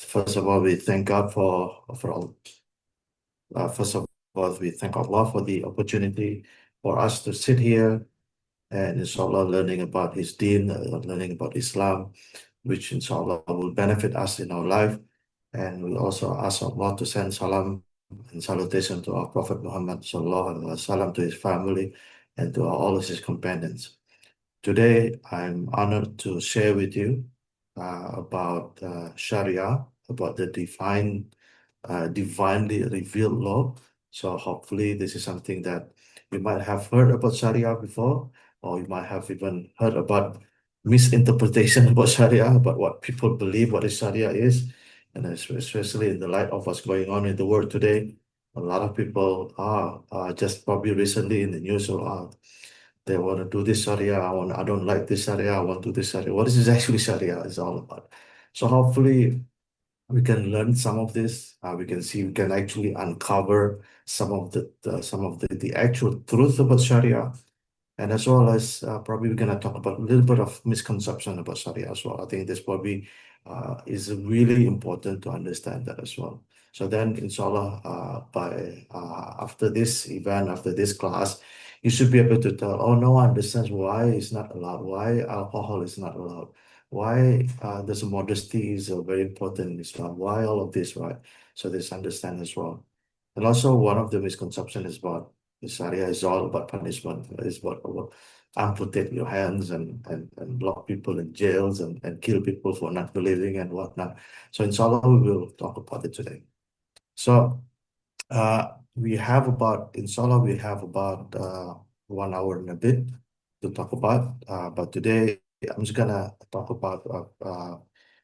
First of all, we thank God for all. First of all, we thank Allah for the opportunity for us to sit here and inshallah learning about His Deen, learning about Islam, which inshallah will benefit us in our life. And we also ask Allah to send salam and salutation to our Prophet Muhammad sallallahu alaihi wasallam, to his family, and to all of his companions. Today, I'm honored to share with you about Sharia, about the divinely revealed law. So hopefully, this is something that you might have heard about Sharia before, or you might have even heard about misinterpretation about Sharia, about what people believe what is Sharia is, and especially in the light of what's going on in the world today. A lot of people are just probably recently in the news, or they want to do this Sharia. I don't like this Sharia. I want to do this Sharia. What is actually Sharia is all about? So hopefully we can learn some of this. We can see we can actually uncover some of the actual truth about Sharia, and as well as probably we're gonna talk about a little bit of misconception about Sharia as well. I think this probably is really important to understand that as well. So then, inshallah, by after this event, after this class, you should be able to tell, oh, no one understands why it's not allowed, why alcohol is not allowed, why there's a modesty is very important in Islam, why all of this, right? So this understand as well. And also one of the misconception is about Sharia is all about punishment. It's about amputate your hands and lock people in jails and kill people for not believing and whatnot. So inshallah, we will talk about it today. So inshallah, we have about 1 hour and a bit to talk about. But today, I'm just gonna talk about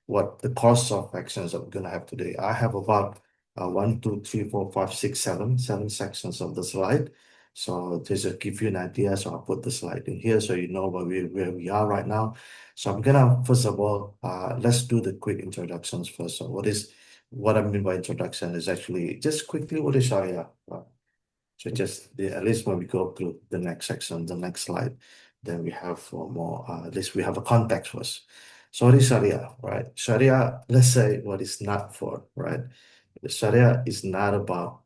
what the course of actions that we're gonna have today. I have about one, two, three, four, five, six, seven sections of the slide. So just to give you an idea, so I'll put the slide in here so you know where we are right now. So I'm gonna, first of all, let's do the quick introductions first. So what I mean by introduction is actually just quickly what is Sharia? So at least when we go through the next section, the next slide, then we have more, at least we have a context first. So what is Sharia, right? Sharia, let's say what it's not for, right? Sharia is not about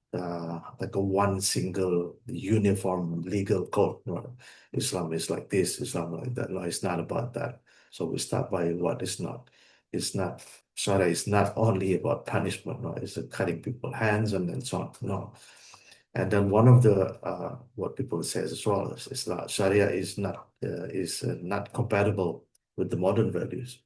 like a one single uniform legal code. No, Islam is like this, Islam like that. No, it's not about that. So we start by what is not. It's not Sharia is not only about punishment, no, it's cutting people's hands and so on. No. And then one of the what people say as well is that Sharia is not compatible with the modern values.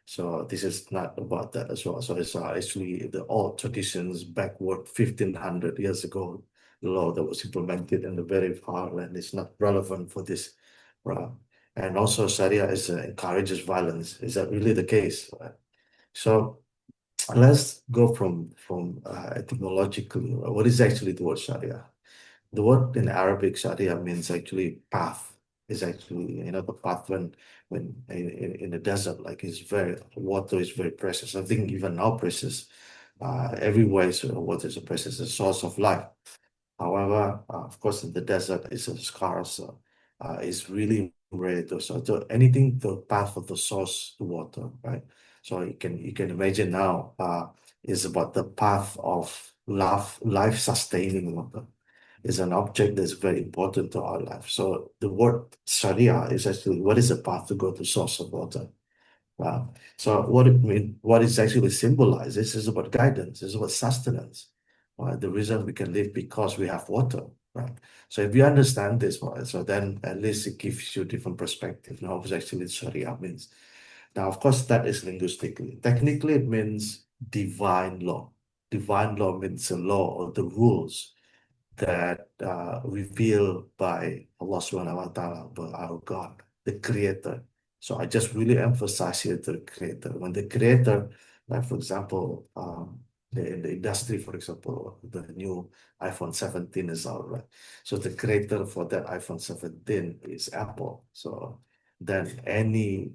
So this is not about that as well. So it's actually the old traditions backward 1500 years ago, the law that was implemented in the very far land is not relevant for this. Right? And also Sharia encourages violence. Is that really the case? Right? So let's go from etymologically. What is actually the word Sharia? The word in Arabic Sharia means actually path. Is actually the path when in the desert, like it's very water is very precious. I think even now precious. Everywhere water is a precious, a source of life. However, of course, in the desert, it's a scarce. It's really rare. So anything the path of the source to water, right? So you can imagine now is about the path of life sustaining water is an object that's very important to our life. So the word Sharia is actually what is the path to go to source of water. Wow. So what is actually symbolized, this is about guidance, this is about sustenance. Right? The reason we can live because we have water, right? So if you understand this, right, so then at least it gives you a different perspective now what actually Sharia means. Now, of course, that is linguistically. Technically, it means divine law. Divine law means the law or the rules that revealed by Allah subhanahu wa ta'ala, by our God, the creator. So I just really emphasize here the creator. When the creator, like for example, in the industry, for example, the new iPhone 17 is out, right? So the creator for that iPhone 17 is Apple. So then any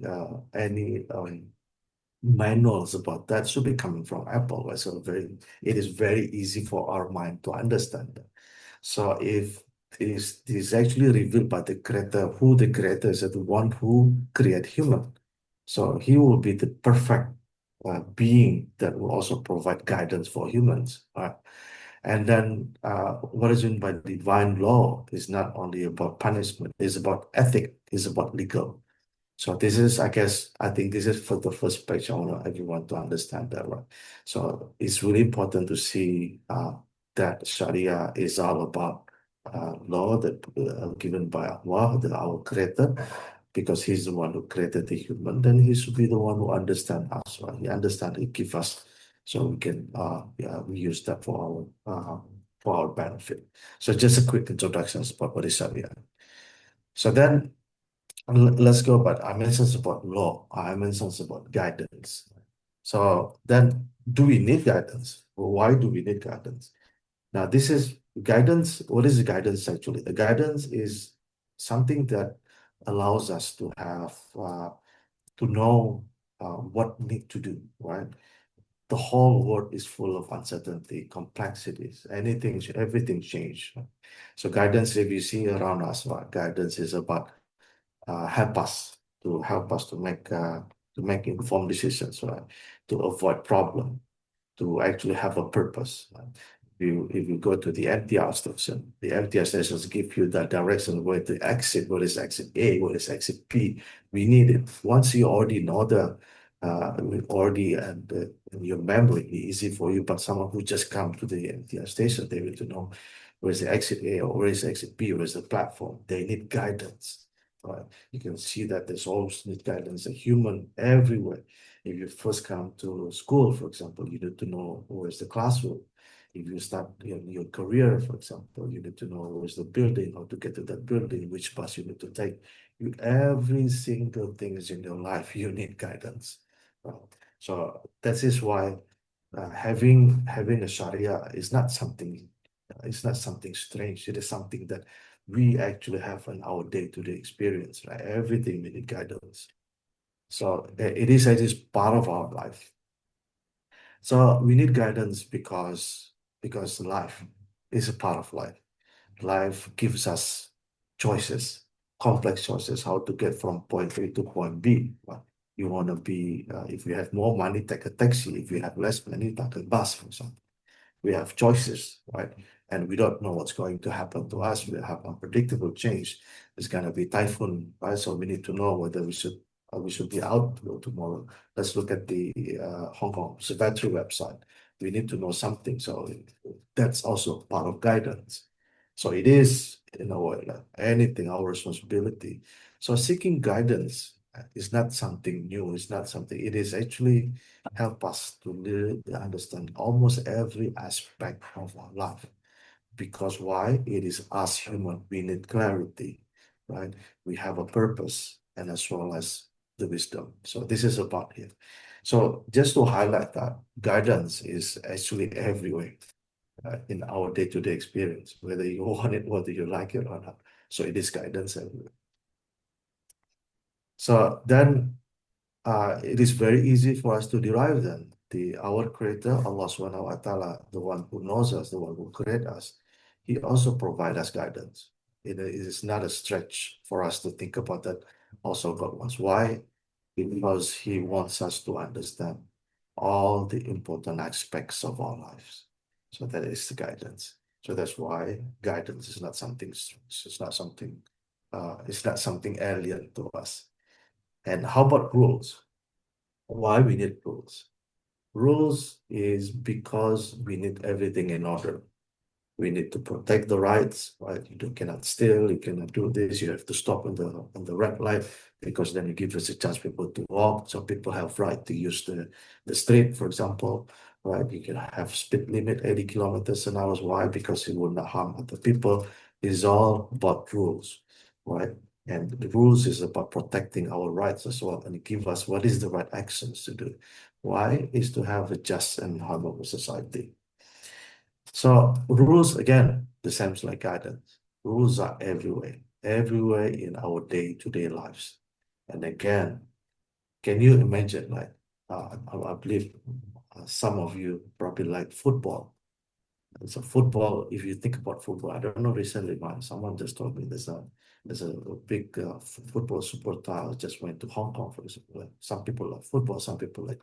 manuals about that should be coming from Apple, right? So it is very easy for our mind to understand that. So if this is actually revealed by the creator, who the creator is, the one who create human. So he will be the perfect being that will also provide guidance for humans. And then what is meant by divine law is not only about punishment, it's about ethic, it's about legal. So this is, I guess, I think this is for the first page. I want everyone to understand that, right? So it's really important to see that Sharia is all about law that given by Allah, our Creator, because He's the one who created the human. Then He should be the one who understands us, right? He understands, He gives us, so we can yeah, we use that for our benefit. So just a quick introduction about what is Sharia. So then let's go, but I mentioned about law. I mentioned about guidance. So then, do we need guidance? Why do we need guidance? Now, this is guidance. What is the guidance actually? The guidance is something that allows us to have to know what need to do, right? The whole world is full of uncertainty, complexities, anything, everything change. So guidance, if you see around us, right, guidance is about help us to make informed decisions, right? To avoid problem, to actually have a purpose. If you go to the MTR station, the MTR stations give you the direction where to exit, what is exit A, what is exit B. We need it. Once you already know already and in your memory, it's easy for you. But someone who just come to the MTR station, they need to know where's the exit A or where is exit B, where's the platform. They need guidance. Right? You can see that there's always need guidance, a human everywhere. If you first come to school, for example, you need to know where's the classroom. If you start your career, for example, you need to know where's the building, how to get to that building, which bus you need to take. Every single thing is in your life, you need guidance. Right? So that is why having a Sharia is not something it's not something strange. It is something that we actually have in our day-to-day experience, right? Everything we need guidance. So it is part of our life. So we need guidance because life is a part of life. Life gives us choices, complex choices, how to get from point A to point B. Right? You want to be, if you have more money, take a taxi. If you have less money, take a bus, for example. We have choices, right? And we don't know what's going to happen to us. We have unpredictable change. It's going to be typhoon, right? So we need to know whether we should be out tomorrow. Let's look at the Hong Kong observatory website. We need to know something. So that's also part of guidance. So it is, in a way, like anything, our responsibility. So seeking guidance is not something new. It's not something. It is actually help us to really understand almost every aspect of our life. Because why? It is us human. We need clarity, right? We have a purpose and as well as the wisdom. So this is about it. So just to highlight that, guidance is actually everywhere in our day-to-day experience, whether you want it, whether you like it or not. So it is guidance everywhere. So then it is very easy for us to derive them. Our creator, Allah subhanahu wa ta'ala, the one who knows us, the one who created us, he also provides us guidance. It is not a stretch for us to think about that. Also, God wants. Why? Because he wants us to understand all the important aspects of our lives. So that is the guidance. So that's why guidance is not something, it's not something alien to us. And how about rules? Why we need rules? Rules is because we need everything in order. We need to protect the rights, right? Cannot steal, you cannot do this, you have to stop on the red light because then you give us a chance people to walk. So people have right to use the street, for example, right? You can have speed limit 80 kilometers an hour. Why? Because it will not harm other people. It's all about rules, right? And the rules is about protecting our rights as well and give us what is the right actions to do. Why? Is to have a just and harmonious society. So rules, again, the same as like guidance. Rules are everywhere in our day-to-day lives. And again, can you imagine like, I believe some of you probably like football. So football, if you think about football, I don't know recently, man, someone just told me there's a big football superstar just went to Hong Kong, for example. Like, some people like football, some people like.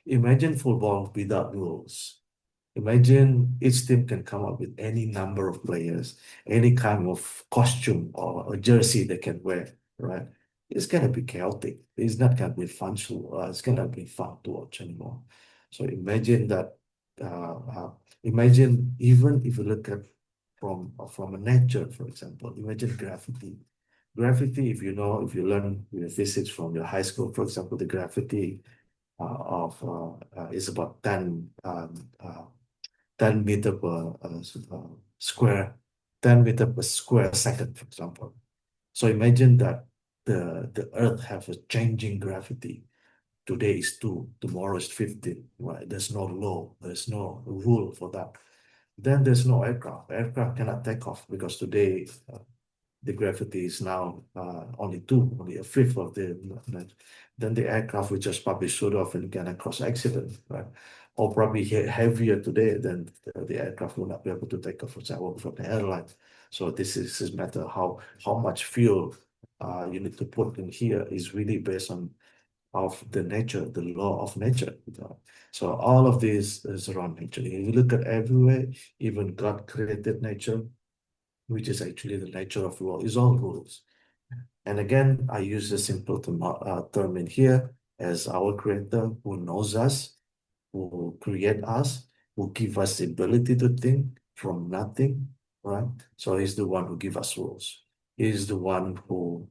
Imagine football without rules. Imagine each team can come up with any number of players, any kind of costume or a jersey they can wear, right? It's gonna be chaotic. It's not gonna be fun to, it's gonna be fun to watch anymore. So imagine that, uh, uh, imagine even if you look at from a nature, for example, imagine graffiti. Graffiti, if you know, if you learn your physics from your high school, for example, the graffiti of is about 10 meter per square, 10 meter per square second, for example. So imagine that the Earth has a changing gravity. Today is 2, tomorrow is 15, right? There's no law, there's no rule for that. Then there's no aircraft. Aircraft cannot take off because today the gravity is now only 2, only a fifth of then the aircraft will just probably shoot off and get a cross accident, right? Or probably heavier today than the aircraft will not be able to take off, for example, from the airline. So this is matter how much fuel you need to put in here is really based on of the nature, the law of nature. So all of this is around nature. If you look at everywhere, even God created nature, which is actually the nature of the world, is all rules. And again, I use the simple term in here as our creator who knows us, who create us, who give us the ability to think from nothing, right? So he's the one who give us rules. He's the one who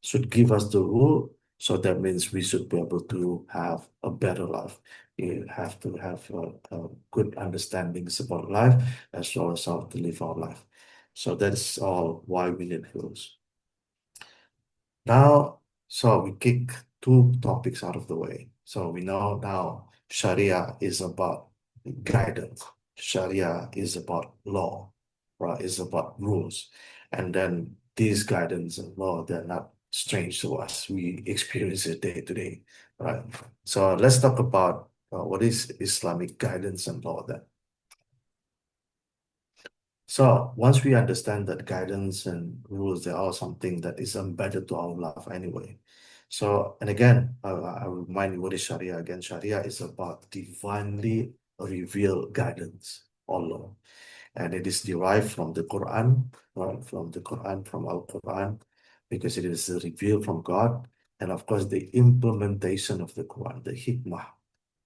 should give us the rule. So that means we should be able to have a better life. We have to have good understandings about life as well as how to live our life. So that's all why we need rules. Now, so we kick 2 topics out of the way. So we know now Sharia is about guidance. Sharia is about law, right? It's about rules. And then these guidance and law, they're not strange to us. We experience it day to day, right? So let's talk about what is Islamic guidance and law then. So once we understand that guidance and rules, they are something that is embedded to our life anyway. So, and again, I remind you what is Sharia again. Sharia is about divinely revealed guidance or law. And it is derived from the Quran, right? From the Quran, from Al Quran, because it is revealed from God. And of course, the implementation of the Quran, the hikmah,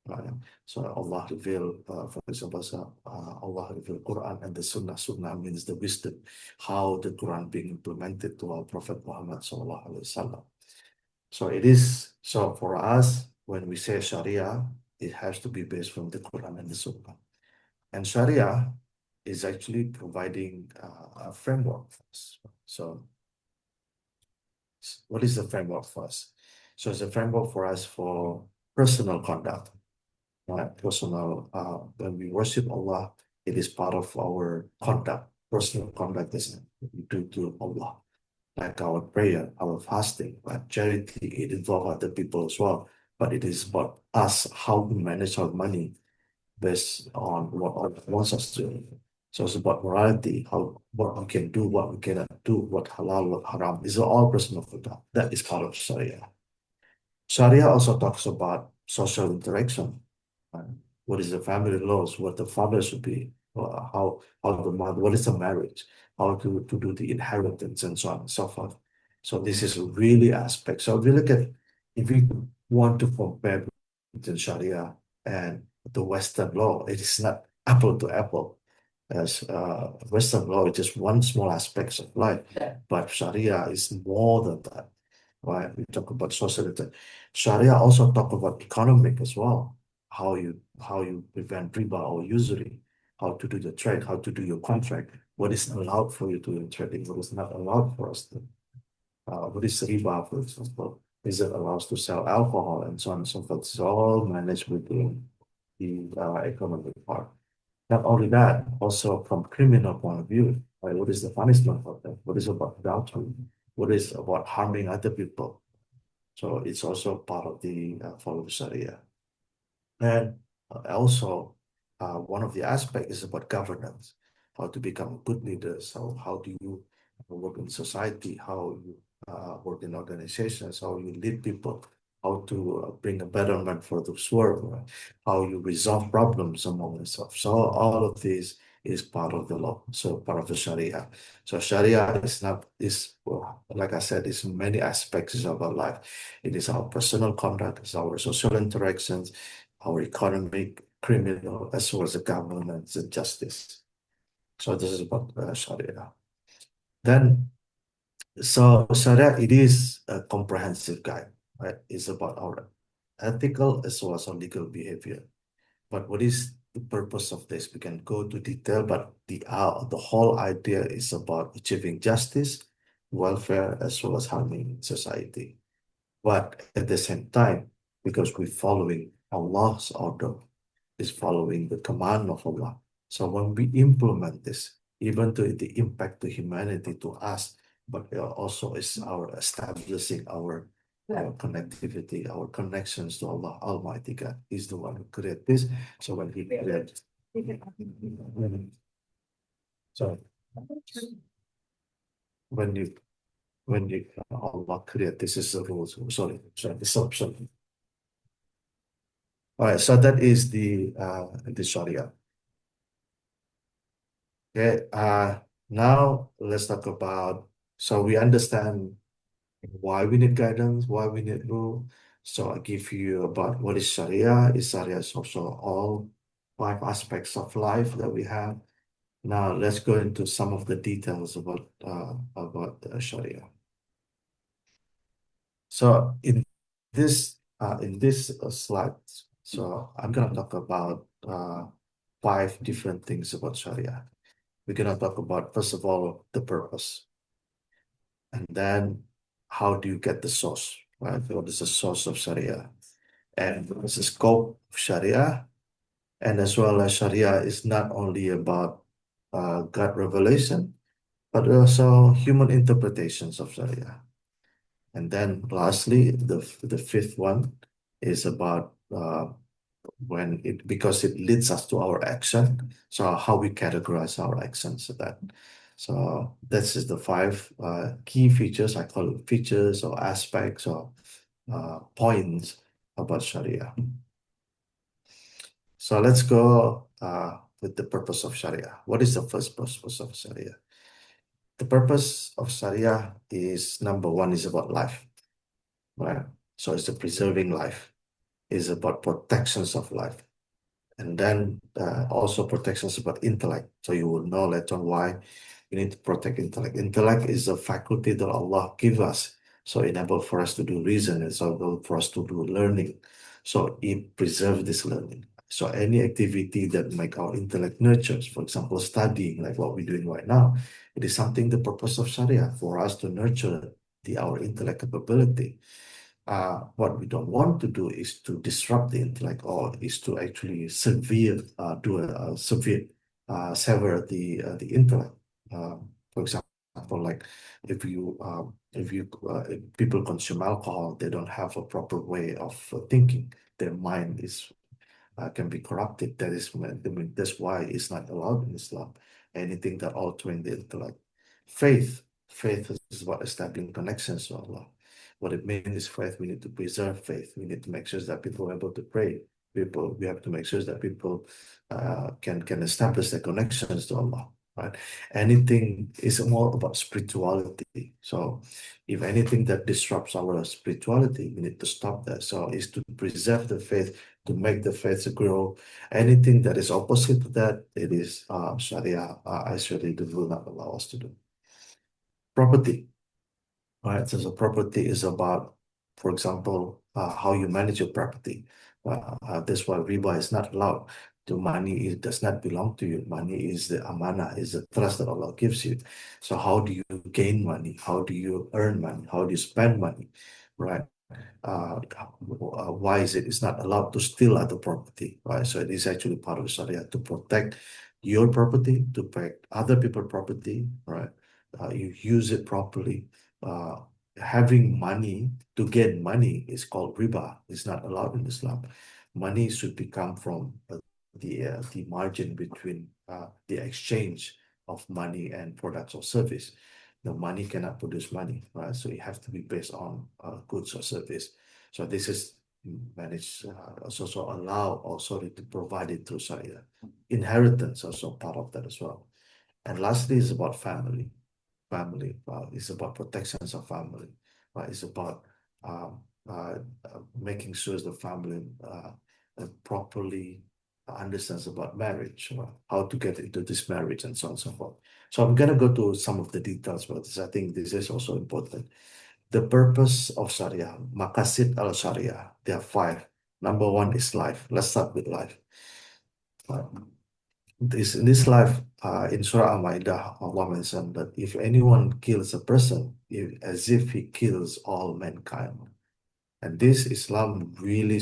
right? So Allah revealed, for example, Allah revealed Quran and the Sunnah. Sunnah means the wisdom, how the Quran being implemented to our Prophet Muhammad sallallahu alaihi wasallam. So it is, so for us, when we say Sharia, it has to be based from the Quran and the Sunnah. And Sharia is actually providing a framework for us. So what is the framework for us? So it's a framework for us for personal conduct, right? Personal, when we worship Allah, it is part of our conduct. Personal conduct is we do to Allah, like our prayer, our fasting, like charity. It involves other people as well, but it is about us, how we manage our money based on what Allah wants us to do. So it's about morality, how what we can do, what we cannot do, what halal, what haram. These are all personal conduct. That is part of Sharia. Sharia also talks about social interaction. Right? What is the family laws? What the father should be? How the mother? What is the marriage? How to do the inheritance and so on and so forth. So this is really aspect. So if we look at if we want to compare between Sharia and the Western law, it is not apple to apple. As Western law is just one small aspect of life, but Sharia is more than that. Right? We talk about society. Sharia also talk about economic as well. How you prevent riba or usury, how to do the trade, how to do your contract, what is allowed for you to do trading, what is not allowed for us to. What is riba, for example? Is it allowed to sell alcohol and so on and so forth? It's all managed within the economic part. Not only that, also from criminal point of view, right? What is the punishment for that? What is about adultery? What is about harming other people? So it's also part of the follow Sharia. And also, one of the aspects is about governance, how to become a good leader. So how do you work in society, how you work in organizations, how you lead people, how to bring a betterment for this world, right? How you resolve problems among yourself. So all of this is part of the law, so part of the Sharia. So Sharia is not is well, like I said, it's many aspects of our life. It is our personal conduct, it's our social interactions, our economic, criminal, as well as the governance and justice. So this is about Sharia. Then, so Sharia, it is a comprehensive guide, right? It's about our ethical as well as our legal behavior. But what is the purpose of this? We can go to detail, but the whole idea is about achieving justice, welfare, as well as harmony in society. But at the same time, because we're following Allah's order, is following the command of Allah. So when we implement this, even to the impact to humanity, to us, but also is our establishing our connectivity, our connections to Allah Almighty God is the one who created this. So when He created, so when you Allah create, this is the rules. Sorry, this option. All right, so that is the Sharia. Okay, now let's talk about, so we understand why we need guidance, why we need rule. So I give you about what is Sharia. Sharia is also all five aspects of life that we have. Now let's go into some of the details about Sharia. So in this slide, so I'm gonna talk about five different things about Sharia. We're gonna talk about, first of all, the purpose, and then how do you get the source, right? What is the source of Sharia? And what is the scope of Sharia? And as well as Sharia is not only about God revelation, but also human interpretations of Sharia. And then lastly, the fifth one is about when it because it leads us to our action. So how we categorize our actions. So this is the five key features. I call it features or aspects or points about Sharia. So let's go with the purpose of Sharia. What is the first purpose of Sharia? The purpose of Sharia is, number one, is about life, right? So it's the preserving life. It's about protections of life. And then also protections about intellect. So you will know later on why you need to protect intellect. Intellect is a faculty that Allah give us. So enable for us to do reason. It's able for us to do learning. So it preserves this learning. So any activity that make our intellect nurtures, for example, studying, like what we're doing right now, it is something the purpose of Sharia for us to nurture our intellect capability. What we don't want to do is to disrupt the intellect or is to actually do a severe, sever the intellect. For example, like if people consume alcohol, they don't have a proper way of thinking. Their mind is can be corrupted. That's why it's not allowed in Islam. Anything that altering the intellect. Faith is about establishing connections to Allah. What it means is faith. We need to preserve faith. We need to make sure that people are able to pray. We have to make sure that people can establish their connections to Allah. Right? Anything is more about spirituality. So, if anything that disrupts our spirituality, we need to stop that. So, is to preserve the faith, to make the faith grow. Anything that is opposite to that, it is Sharia. Actually, the will not allow us to do. Property, right? So, property is about, for example, how you manage your property. That's why riba is not allowed. The money does not belong to you. Money is the amana, is the trust that Allah gives you. So how do you gain money? How do you earn money? How do you spend money? Right? Why is it? It's not allowed to steal other property, right? So it is actually part of Sharia to protect your property, to protect other people's property, right? You use it properly. Uh, Having money to get money is called riba. It's not allowed in Islam. Money should become from the margin between the exchange of money and products or service. The money cannot produce money, right? So it has to be based on goods or service. So this is managed also allow or sorry to provide it through Sharia. Inheritance also part of that as well. And lastly is about family. Family. It's about protections of family. It's about um, making sure the family properly understands about marriage, how to get into this marriage, and so on and so forth. So I'm gonna go to some of the details, but I think this is also important. The purpose of Sharia, Maqasid al-Sharia, there are five. Number one is life. Let's start with life. Uh, in this life, in Surah Al-Ma'idah, Allah mentioned that if anyone kills a person, as if he kills all mankind. And this Islam really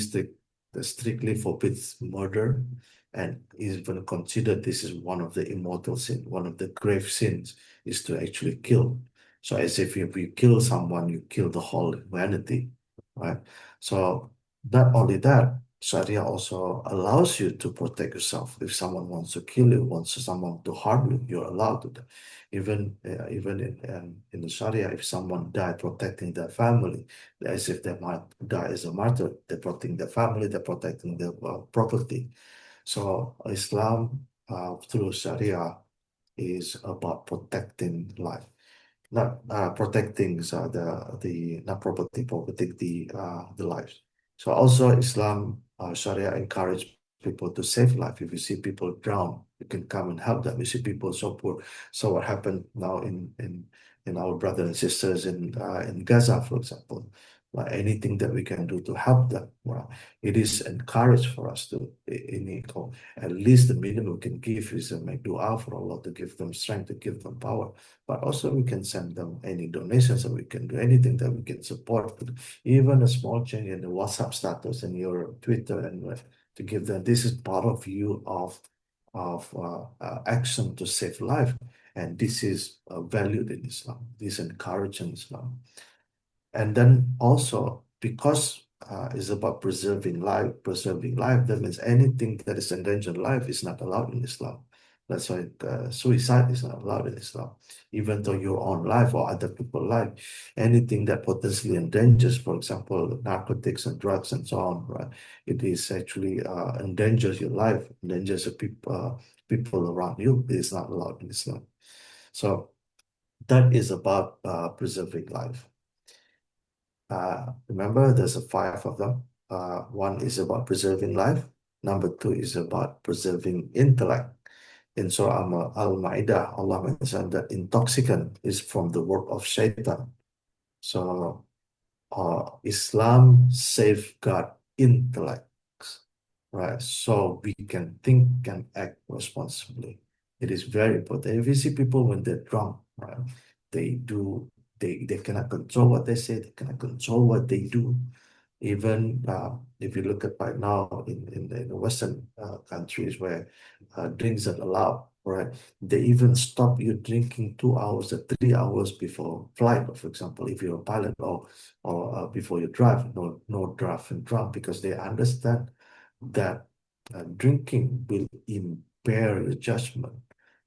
strictly forbids murder and even considered this is one of the immortal sins, one of the grave sins is to actually kill. So as if you kill someone, you kill the whole humanity, right? So not only that, Sharia also allows you to protect yourself. If someone wants to kill you, wants someone to harm you, you're allowed to do. Even in the Sharia, if someone died protecting their family, as if they might die as a martyr. They're protecting their family, they're protecting their property. So Islam, through Sharia, is about protecting life, not protecting the not property, protecting the lives. So also Islam, Sharia encourage people to save life. If you see people drown, you can come and help them. You see people so poor. So what happened now in our brothers and sisters in Gaza, for example, like anything that we can do to help them, well, it is encouraged for us to at least the minimum we can give is make dua for Allah to give them strength, to give them power. But also we can send them any donations that we can do, anything that we can support, even a small change in the WhatsApp status and your Twitter, and to give them, this is part of you of action to save life. And this is valued in Islam. This is encouraged in Islam. And then also, because it's about preserving life, that means anything that is endangering life is not allowed in Islam. That's why suicide is not allowed in Islam. Even though your own life or other people's life, anything that potentially endangers, for example, narcotics and drugs and so on, right? It is actually endangers your life, endangers the people around you. It is not allowed in Islam. So that is about preserving life. Remember, there's five of them. One is about preserving life. Number two is about preserving intellect. In Surah Al-Ma'idah, Allah mentioned that intoxicant is from the work of shaitan. So Islam safeguard intellect, right? So we can think and act responsibly. It is very important. If you see people when they're drunk, right, they do they cannot control what they say, they cannot control what they do. Even if you look at right now in the Western countries where drinks are allowed, right? They even stop you drinking 2 hours or 3 hours before flight, for example, if you're a pilot or before you drive, no drive and drunk, because they understand that drinking will impair your judgment.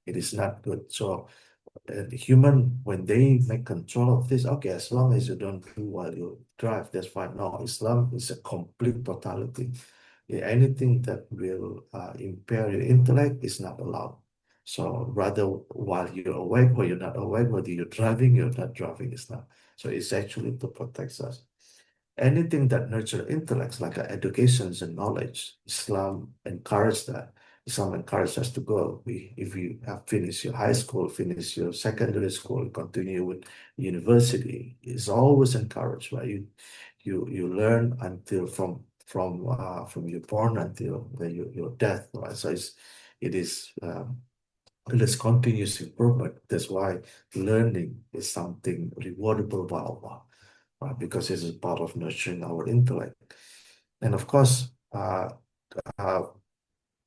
It is not good. So the human, when they make control of this, okay, as long as you don't do while you drive, that's fine. No, Islam is a complete totality. Anything that will impair your intellect is not allowed. So rather, while you're awake or you're not awake, whether you're driving, you're not driving, is not. So it's actually to protect us. Anything that nurture intellects, like educations and knowledge, Islam encouraged that. Islam encouraged us to go. If you have finished your high school, finish your secondary school, continue with university, it's always encouraged, right? You learn until from your born until your death, right? So it is continuous improvement. That's why learning is something rewardable by Allah, right? Because it is part of nurturing our intellect. And of course, uh,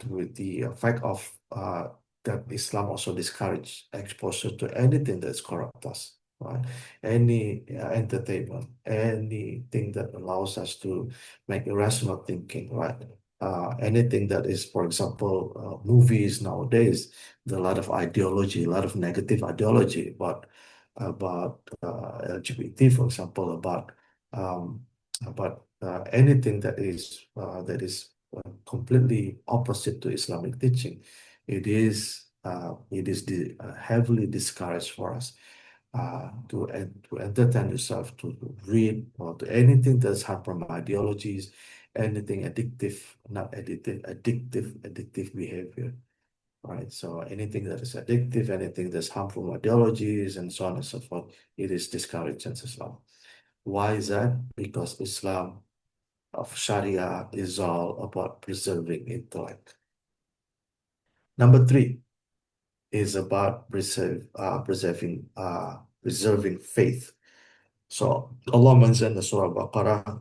with the fact of that Islam also discourage exposure to anything that's corrupt us, right? Any entertainment, anything that allows us to make irrational thinking, right? anything that is, for example, movies nowadays, there's a lot of ideology, a lot of negative ideology about LGBT, for example, about anything that is completely opposite to Islamic teaching. It is heavily discouraged for us to entertain yourself, to read, or to anything that's harm from ideologies, anything addictive, not addictive, addictive behavior, right? So anything that is addictive, anything that's harmful ideologies, and so on and so forth, it is discouraged in Islam. Why is that? Because Islam of Sharia is all about preserving intellect. Number three is about preserving faith. So Allah mentioned in the Surah Baqarah,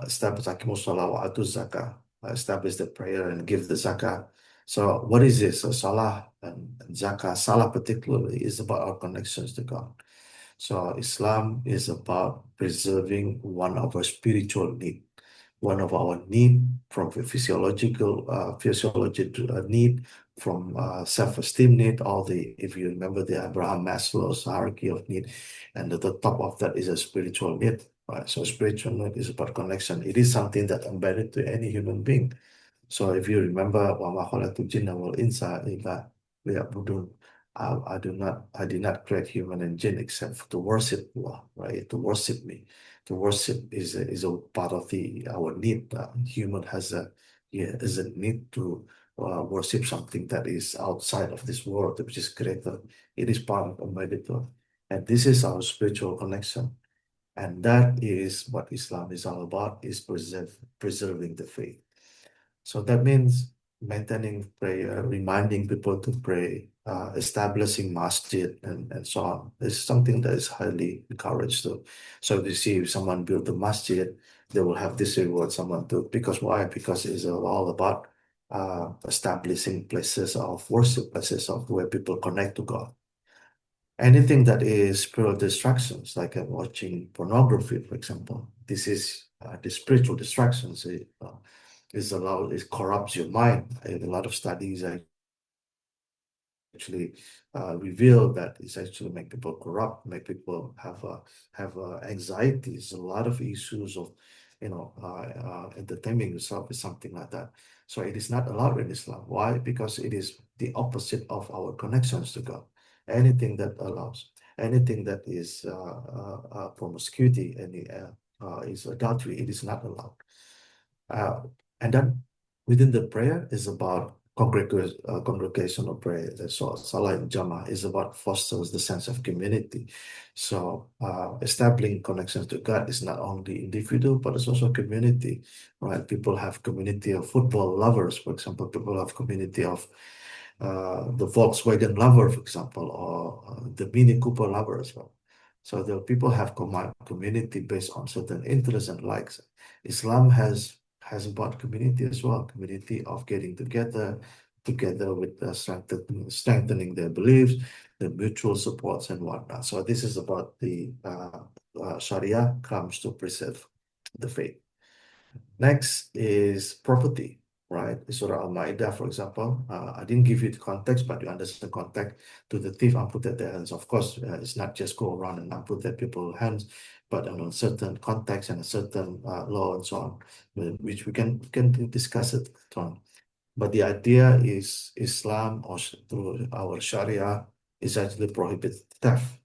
establish Aqimus Salah wa Atu Zakah, establish the prayer and give the zakah. So what is this? So Salah and Zakah, Salah particularly, is about our connections to God. So Islam is about preserving one of our spiritual need, one of our need from physiological need, from self-esteem need, all the, if you remember the Abraham Maslow's hierarchy of need, and at the top of that is a spiritual need. Right? So spiritual need is about connection. It is something that embedded to any human being. So if you remember, وَمَا خَلَقْتُ الْجِنَّ وَالْإِنسَ إِلَّا لِيَعْبُدُونِ, I did not create human and jinn except to worship Allah, right? To worship me. To worship is a part of our need. Human is a need to worship something that is outside of this world, which is greater. It is part of America. And this is our spiritual connection. And that is what Islam is all about, is preserving the faith. So that means maintaining prayer, reminding people to pray, establishing masjid, and so on. It's something that is highly encouraged. So if you see if someone built a masjid, they will have this reward. Someone do, because why? Because it's all about establishing places of worship, places of where people connect to God. Anything that is spiritual distractions, like watching pornography, for example, this is the spiritual distractions. It corrupts your mind. A lot of studies actually reveal that it's actually make people corrupt, make people have anxieties, a lot of issues of entertaining yourself is something like that. So it is not allowed in Islam. Why? Because it is the opposite of our connections to God. Anything that allows, anything that is promiscuity, is adultery, it is not allowed. Uh, and then within the prayer is about congregational prayer. So Salah in Jama is about fosters the sense of community. So establishing connections to God is not only individual, but it's also community, right? People have community of football lovers, for example. People have community of the Volkswagen lover, for example, or the Mini Cooper lover as well. So the people have community based on certain interests and likes. Islam has about community as well, community of getting together with strengthening their beliefs, the mutual supports and whatnot. So this is about the Sharia comes to preserve the faith. Next is property, right? Surah Al-Ma'idah, for example. I didn't give you the context, but you understand the context. To the thief, amputate their hands. Of course, it's not just go around and amputate people's hands, but on a certain context and a certain law and so on, which we can discuss it on. But the idea is Islam, or through our Sharia, is actually prohibit theft,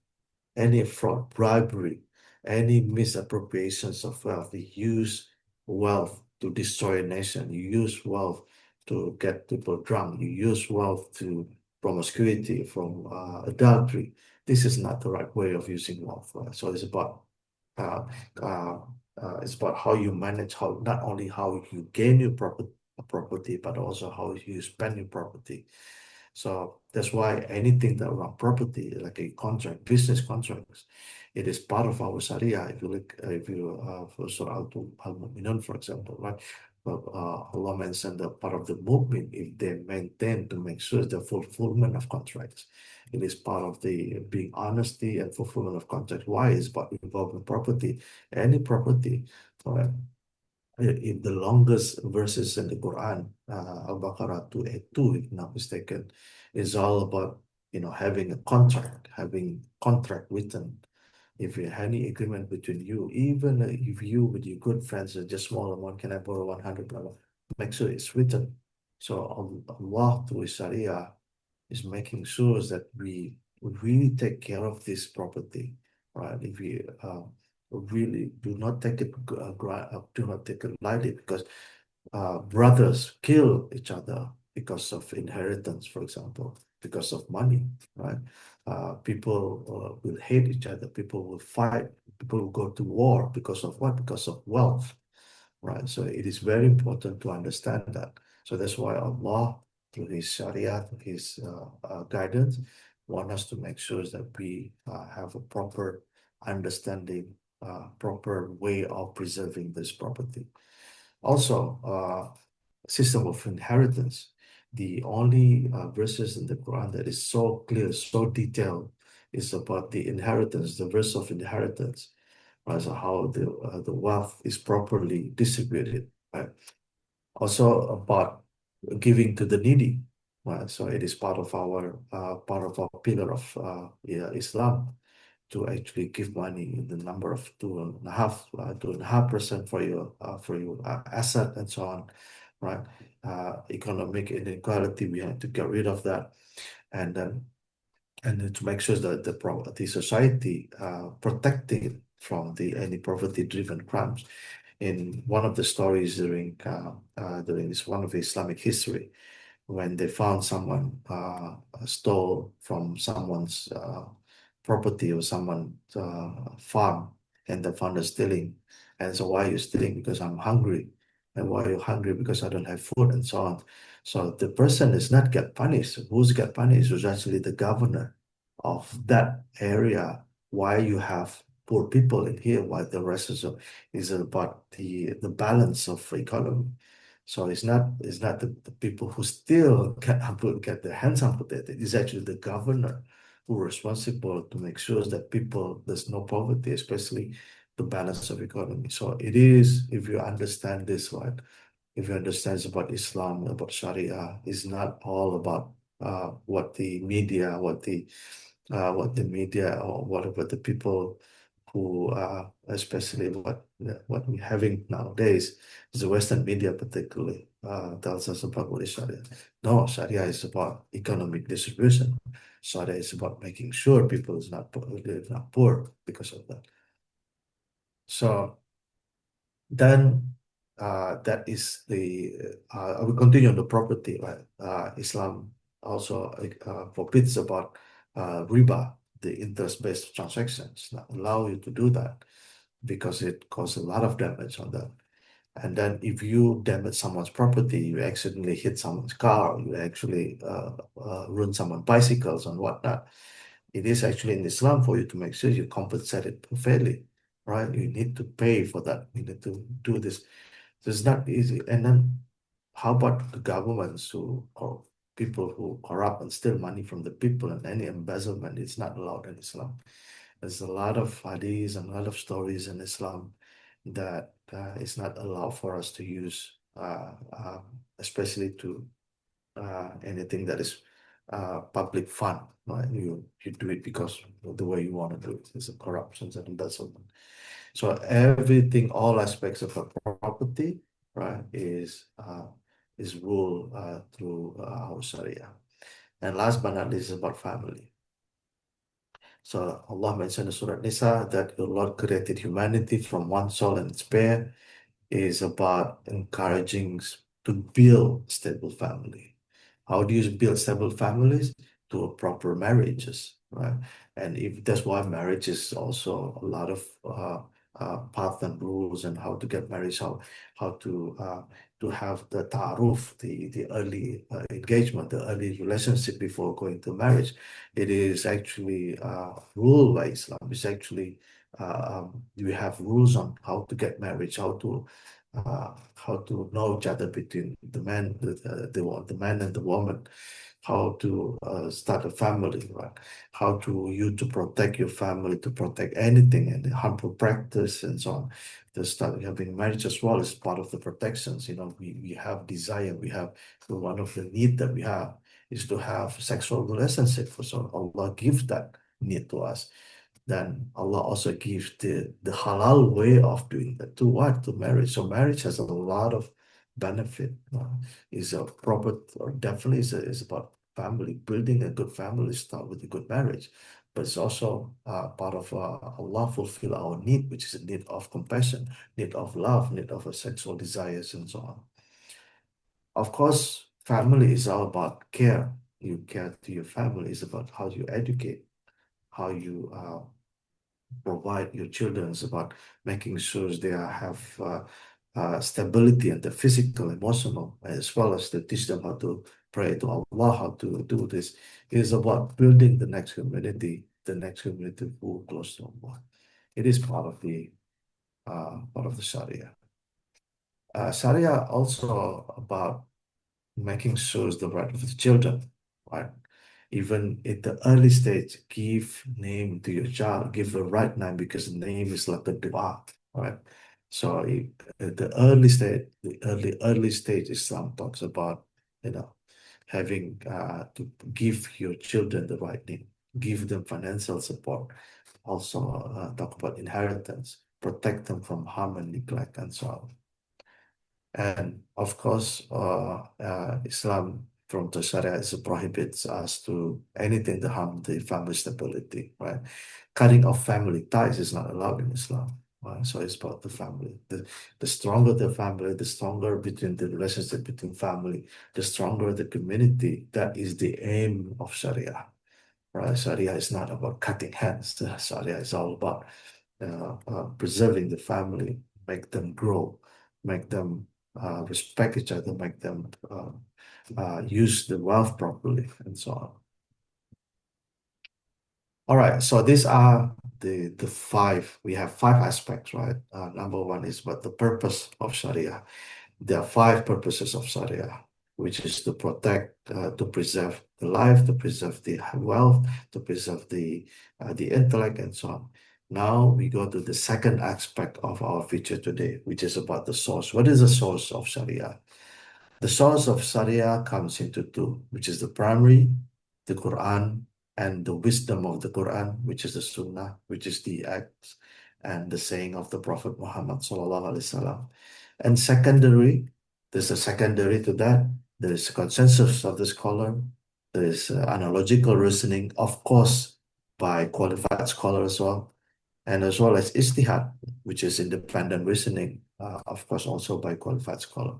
any fraud, bribery, any misappropriations of wealth. You use wealth to destroy a nation. You use wealth to get people drunk. You use wealth to promiscuity, from adultery. This is not the right way of using wealth. Right? So uh, uh, it's about how you manage, how not only how you gain your property, but also how you spend your property. So that's why anything that around property, like a contract, business contracts, it is part of our Sharia. If you look, if you for Surah Al-Mu'minun, for example, right? But Allah mentioned that part of the movement, if they maintain to make sure the fulfillment of contracts, it is part of the being honesty and fulfillment of contracts. Why is about involving property, any property, right? in the longest verses in the Quran, Al-Baqarah 282, if I'm not mistaken, is all about, having a contract, having contract written. If you have any agreement between you, even if you with your good friends are just small amount, can I borrow 100, blah, blah, make sure it's written. So Allah through His Shariah is making sure that we really take care of this property, right? If we really do not take it, do not take it lightly, because brothers kill each other because of inheritance, for example, because of money, right? People will hate each other. People will fight. People will go to war because of what? Because of wealth, right? So it is very important to understand that. So that's why Allah, through His Sharia, through His guidance, want us to make sure that we have a proper understanding, proper way of preserving this property. Also, system of inheritance. The only verses in the Quran that is so clear, so detailed, is about the inheritance, the verse of inheritance, right? So how the wealth is properly distributed, right? Also about giving to the needy, right? So it is part of our pillar of yeah, Islam, to actually give money in the number of 2.5% for your asset and so on, right? Economic inequality, we have to get rid of that, and then to make sure that the society protected from the any poverty-driven crimes. In one of the stories during this one of the Islamic history, when they found someone stole from someone's property or someone's farm, and they found her stealing. And so, why are you stealing? Because I'm hungry. And why are you hungry? Because I don't have food, and so on. So the person is not get punished. Who's get punished was actually the governor of that area. Why you have poor people in here? Why the rest is about the balance of economy. So it's not the people who still get their hands amputated. It's actually the governor who are responsible to make sure that there's no poverty, especially the balance of economy. So it is, if you understand this, right? If you understand it's about Islam, about Sharia, it's not all about what the media or whatever the people who especially what we're having nowadays is the Western media particularly tells us about what is Sharia. No, Sharia is about economic distribution. Sharia is about making sure people is not they're not poor because of that. So then that is I will continue on the property, right? Islam also forbids about riba, the interest-based transactions, not allow you to do that because it causes a lot of damage on that. And then if you damage someone's property, you accidentally hit someone's car, you actually ruin someone's bicycles and whatnot. It is actually in Islam for you to make sure you compensate it fairly, right? You need to pay for that. You need to do this. So it's not easy. And then how about the governments or people who corrupt and steal money from the people, and any embezzlement is not allowed in Islam. There's a lot of hadiths and a lot of stories in Islam that it's not allowed for us to use, especially to anything that is public fund. Right? You do it because of the way you want to do it. It's a corruption and embezzlement. So everything, all aspects of a property, right, is ruled through our Sharia. And last but not least, is about family. So Allah mentioned in Surah Nisa that the Lord created humanity from one soul and its pair, is about encouraging to build stable family. How do you build stable families? To proper marriages, right? And if that's why marriage is also a lot of path and rules, and how to get married, how to have the ta'aruf, the early engagement, the early relationship before going to marriage. It is actually ruled by Islam. It's actually we have rules on how to get married, how to know each other between the man and the woman, how to start a family, right? How to you to protect your family, to protect anything and the harmful practice and so on. To start having marriage as well is part of the protections. We have desire, we have one of the need that we have is to have sexual relationship. So Allah gives that need to us. Then Allah also gives the halal way of doing that to what? To marriage. So marriage has a lot of benefit. Is a proper, or definitely is about family. Building a good family start with a good marriage. But it's also part of Allah fulfill our need, which is a need of compassion, need of love, need of sexual desires, and so on. Of course, family is all about care. You care to your family. It's about how you educate, how you provide your children. It's about making sure have stability and the physical, emotional, as well as to teach them how to pray to Allah, how to do this. It is about building the next community who are close to Allah. It is part of the Sharia. Sharia also about making sure the right of the children, right? Even at the early stage, give name to your child, give the right name because the name is like the dua, right? So at the early stage, the early stage, Islam talks about, having to give your children the right name, give them financial support, also talk about inheritance, protect them from harm and neglect, and so on. And of course, Islam from the Sharia is prohibits us to anything to harm the family stability, right? Cutting off family ties is not allowed in Islam, right? So it's about the family. The stronger the family, the stronger between the relationship between family, the stronger the community. That is the aim of Sharia, right? Sharia is not about cutting hands. Sharia is all about preserving the family, make them grow, make them respect each other, make them use the wealth properly, and so on. All right, so these are the five. We have five aspects, right? Number one is what the purpose of Sharia. There are five purposes of Sharia, which is to protect, to preserve the life, to preserve the wealth, to preserve the intellect, and so on. Now we go to the second aspect of our feature today, which is about the source. What is the source of Sharia? The source of Sharia comes into two, which is the primary, the Quran, and the wisdom of the Quran, which is the Sunnah, which is the acts and the saying of the Prophet Muhammad sallallahu alaihi wasallam. And secondary, there's a secondary to that. There is a consensus of the scholar. There is analogical reasoning, of course, by qualified scholars as well, and as well as ijtihad, which is independent reasoning, of course, also by qualified scholar.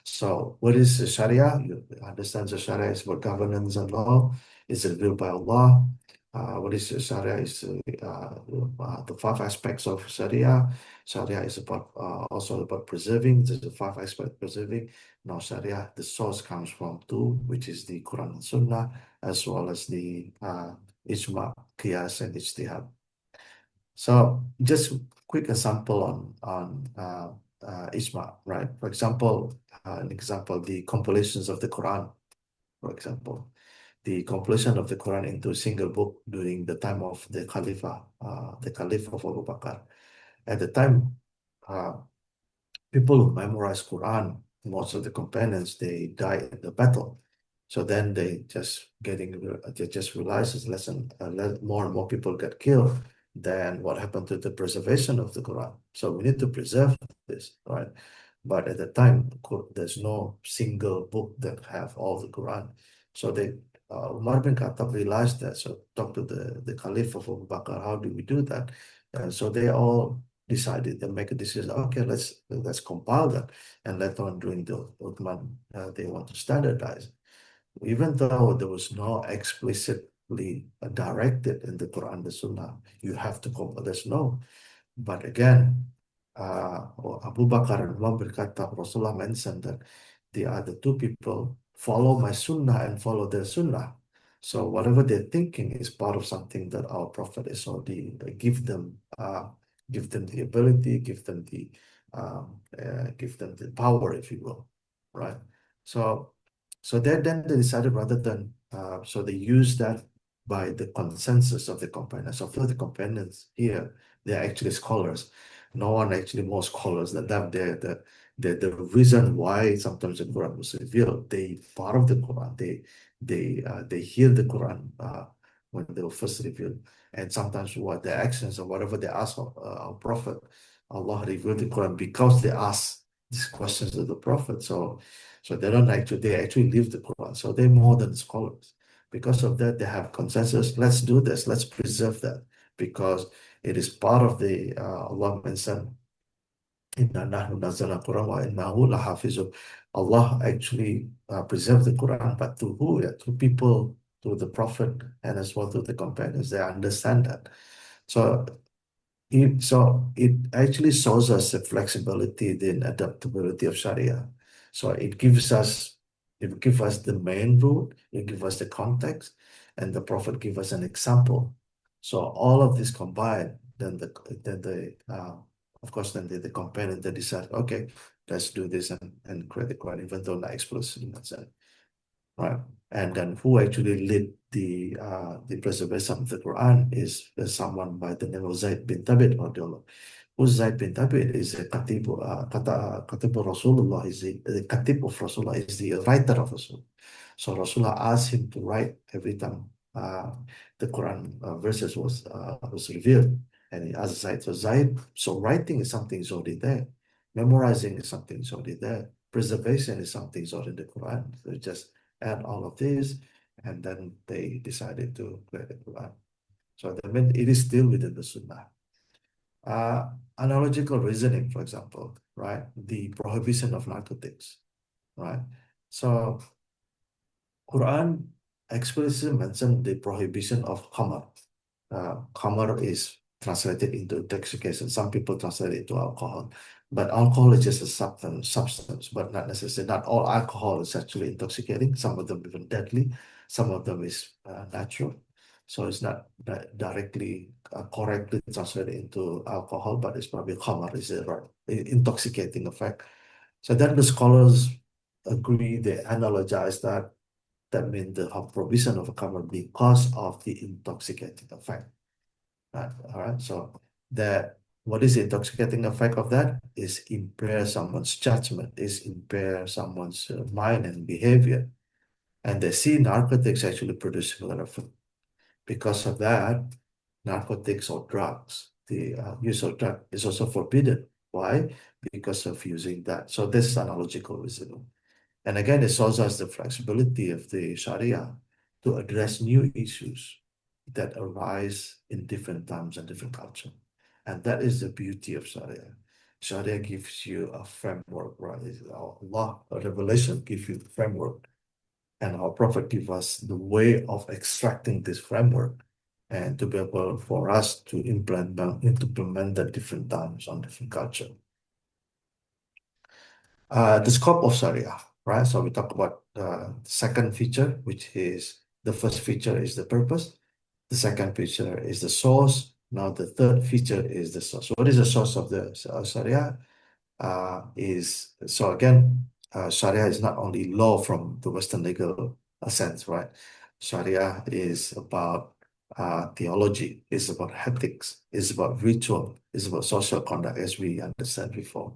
So what is the Sharia? You understand the Sharia is about governance and law. It's revealed by Allah. What is the Sharia? Is the five aspects of Sharia. Sharia is about also about preserving. There's the five aspects preserving. Now Sharia, the source comes from two, which is the Quran and Sunnah, as well as the Ijma, Qiyas, and Ijtihad. So just quick example on Ijma, right? For example, the compilations of the Quran, for example, the compilation of the Quran into a single book during the time of the Caliph of Abu Bakr. At the time, uh, people who memorize Quran, most of the companions, they die in the battle. So then they just realize it's more and more people get killed. Then what happened to the preservation of the Quran? So we need to preserve this, right? But at the time, there's no single book that have all the Quran. So Umar bin Khattab realized that. So talked to the Caliph of Abu Bakr, how do we do that? And so they all decided to make a decision. Okay, let's compile that, and later on during the Uthman, they want to standardize. Even though there was no explicitly directed in the Quran, the Sunnah, you have to compile. There's no. But again, Abu Bakr and Umar bin Khattab, Rasulullah mentioned that the other two people follow my Sunnah and follow their Sunnah. So whatever they're thinking is part of something that our Prophet is already give them the ability, give them the power, if you will, right? So So then they decided rather than, so they used that by the consensus of the companions. So for the companions here, they're actually scholars. No one actually more scholars than them. The reason why sometimes the Quran was revealed, they part of the Quran, they hear the Quran when they were first revealed. And sometimes what their actions or whatever they ask of our Prophet, Allah revealed the Quran because they ask these questions of the Prophet. So they actually live the Quran. So they're more than scholars. Because of that, they have consensus. Let's do this. Let's preserve that because it is part of the Allah mentioned Inna nahnu nazzalna Quran wa innahu lahafizun. Allah actually preserved the Quran, but through who? Yeah, through people, through the Prophet, and as well through the companions. They understand that. So it actually shows us the flexibility, the adaptability of Sharia. So it gives us the main rule, it gives us the context, and the Prophet gives us an example. So all of this combined, then the of course then the companion they decide, okay, let's do this and create the Quran, even though not explicitly mentioned. Right. And then who actually led the preservation of the Quran is someone by the name of Zaid bin Thabit radiallahu. Who's Zaid bin Thabit is a Khatib Rasulullah, is the Khatib of Rasulullah, is the writer of Rasul. So Rasulullah asked him to write every time the Quran verses was revealed. And he asked Zaid, so writing is something is already there. Memorizing is something is already there. Preservation is something is already in the Quran. So just add all of this, and then they decided to create the Quran. So that meant it is still within the Sunnah. Analogical reasoning, for example, right? The prohibition of narcotics, right? So Quran explicitly mentioned the prohibition of khamar. Khamar is translated into intoxication. Some people translate it to alcohol, but alcohol is just a substance, but not necessarily. Not all alcohol is actually intoxicating. Some of them even deadly. Some of them is natural. So it's not directly correctly translated into alcohol, but it's probably khamar is a intoxicating effect. So then the scholars agree, they analogize that means the provision of a cover because of the intoxicating effect. Right? All right. So that what is the intoxicating effect of that is impair someone's judgment, is impair someone's mind and behavior. And they see narcotics actually produce similar effect. Because of that, narcotics or drugs, the use of drug is also forbidden. Why? Because of using that. So this is analogical reasoning. And again, it shows us the flexibility of the Sharia to address new issues that arise in different times and different culture. And that is the beauty of Sharia. Sharia gives you a framework, right? Allah, a revelation gives you the framework. And our Prophet gives us the way of extracting this framework and to be able for us to implement the different times on different culture. The scope of Sharia, right? So we talk about the second feature, which is the first feature is the purpose. The second feature is the source. Now the third feature is the source. So what is the source of the Sharia? Sharia is not only law from the Western legal sense, right? Sharia is about theology, it's about ethics, it's about ritual, it's about social conduct, as we understand before.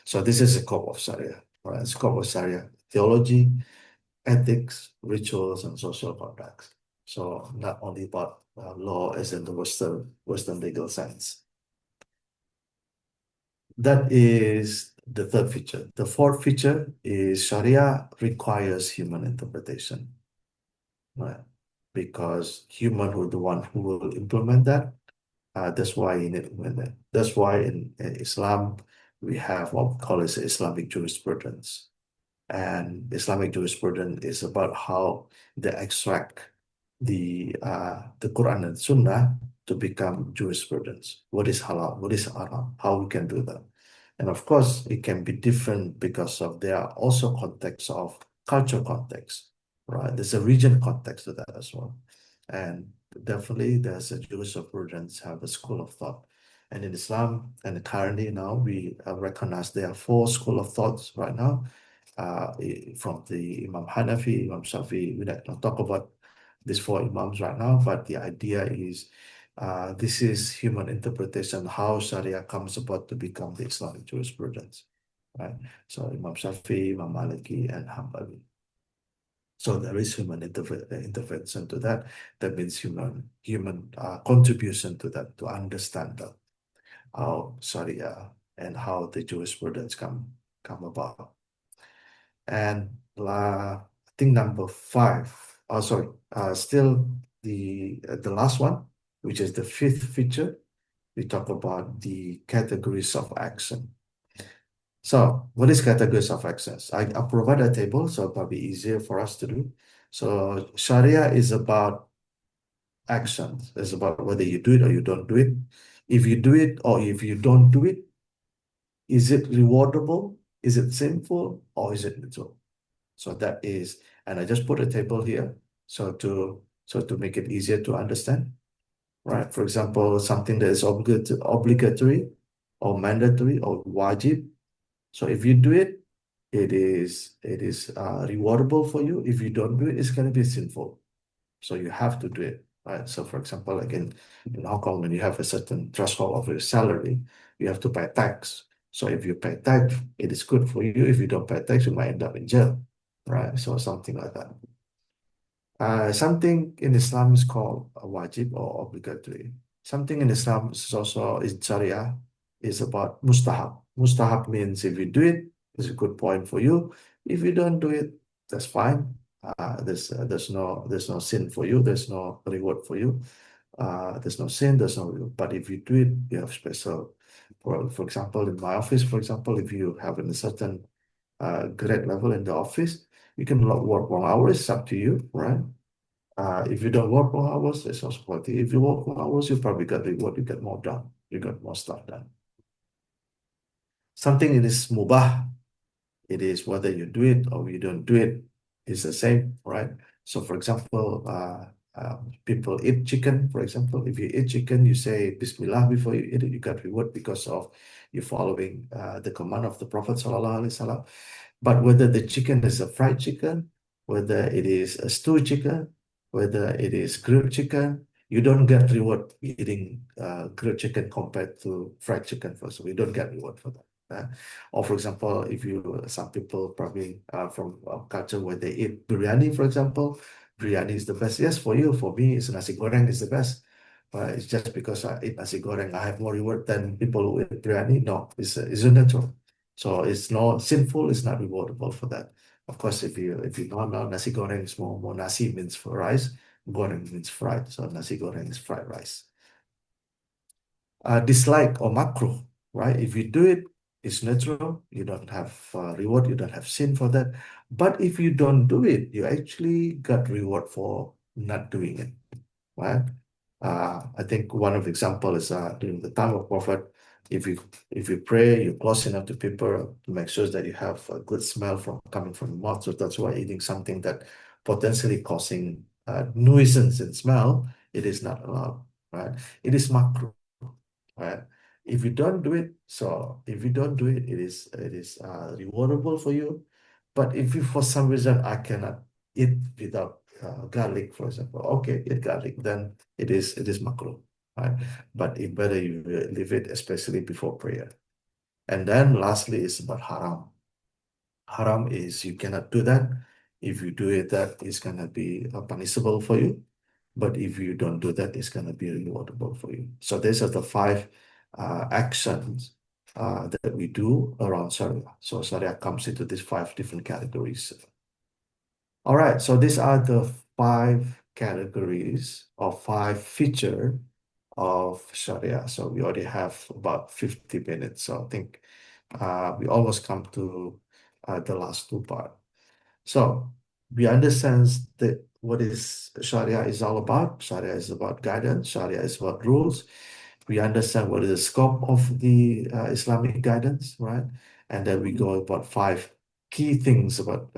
So this is the scope of Sharia, right? The scope of Sharia, theology, ethics, rituals, and social conduct. So not only about law as in the Western legal sense. That is the third feature. The fourth feature is Sharia requires human interpretation, right? Because human will the one who will implement that. That's why in Islam we have what we call as Islamic jurisprudence. And Islamic jurisprudence is about how they extract the Quran and Sunnah to become jurisprudence. What is halal? What is haram? How we can do that? And of course, it can be different because of there are also contexts of cultural context, right? There's a region context to that as well. And definitely there's a jurisprudence have a school of thought. And in Islam, and currently now we recognize there are four school of thoughts right now. from the Imam Hanafi, Imam Shafi. We don't talk about these four Imams right now, but the idea is this is human interpretation, how Sharia comes about to become the Islamic jurisprudence, right? So Imam Shafi, Imam Maliki, and Hanbali. So there is human intervention to that. That means human contribution to that to understand how Sharia and how the jurisprudence come about. And I think number five, oh sorry, still the last one, which is the fifth feature, we talk about the categories of action. So what is categories of access? I provide a table, so it'll probably easier for us to do. So Sharia is about actions. It's about whether you do it or you don't do it. If you do it or if you don't do it, is it rewardable? Is it sinful or is it neutral? So that is, and I just put a table here so to make it easier to understand, right? For example, something that is obligatory or mandatory or wajib. So if you do it, it is rewardable for you. If you don't do it, it's going to be sinful. So you have to do it, right? So for example, like in Hong Kong, when you have a certain threshold of your salary, you have to pay tax. So if you pay tax, it is good for you. If you don't pay tax, you might end up in jail, right? So something like that. Something in Islam is called a wajib or obligatory. Something in Islam is also in Sharia is about mustahab. Mustahab means if you do it, it's a good point for you. If you don't do it, that's fine. There's no sin for you. There's no reward for you. There's no sin. There's no reward. But if you do it, you have special. For example, in my office, for example, if you have a certain grade level in the office, you can work long hours. It's up to you, right? If you don't work long hours, it's also quality. If you work long hours, you probably get reward. You get more done. You get more stuff done. Something that is mubah, it is whether you do it or you don't do it, it's the same, right? So, for example, people eat chicken, for example. If you eat chicken, you say Bismillah before you eat it, you get reward because of you following the command of the Prophet Sallallahu Alaihi Wasallam. But whether the chicken is a fried chicken, whether it is a stewed chicken, whether it is grilled chicken, you don't get reward eating grilled chicken compared to fried chicken first. So you don't get reward for that. Or for example, if you some people probably from a culture where they eat biryani, for example, biryani is the best. Yes, for you, for me, it's nasi goreng is the best. But it's just because I eat nasi goreng, I have more reward than people who eat biryani. No, it's a natural. So it's not sinful, it's not rewardable for that. Of course, if you know now, nasi goreng is more nasi means for rice, goreng means fried. So nasi goreng is fried rice. Dislike or makruh, right? If you do it, it's natural. You don't have reward, you don't have sin for that. But if you don't do it, you actually got reward for not doing it, right? I think one of the example is during the time of Prophet, if you pray, you're close enough to people to make sure that you have a good smell from coming from the mouth. So that's why eating something that potentially causing nuisance in smell, it is not allowed, right? It is makruh, right? If you don't do it, it is rewardable for you. But if you for some reason I cannot eat without garlic, for example, okay, eat garlic, then it is makruh, right? But it better you leave it, especially before prayer. And then lastly is about haram. Haram is you cannot do that. If you do it, that is gonna be punishable for you. But if you don't do that, it's gonna be rewardable for you. So these are the five actions that we do around Sharia. So Sharia comes into these five different categories. All right, so these are the five categories or five feature of Sharia. So we already have about 50 minutes. So I think we almost come to the last two part. So we understand that what is Sharia is all about. Sharia is about guidance. Sharia is about rules. We understand what is the scope of the Islamic guidance, right? And then we go about five key things about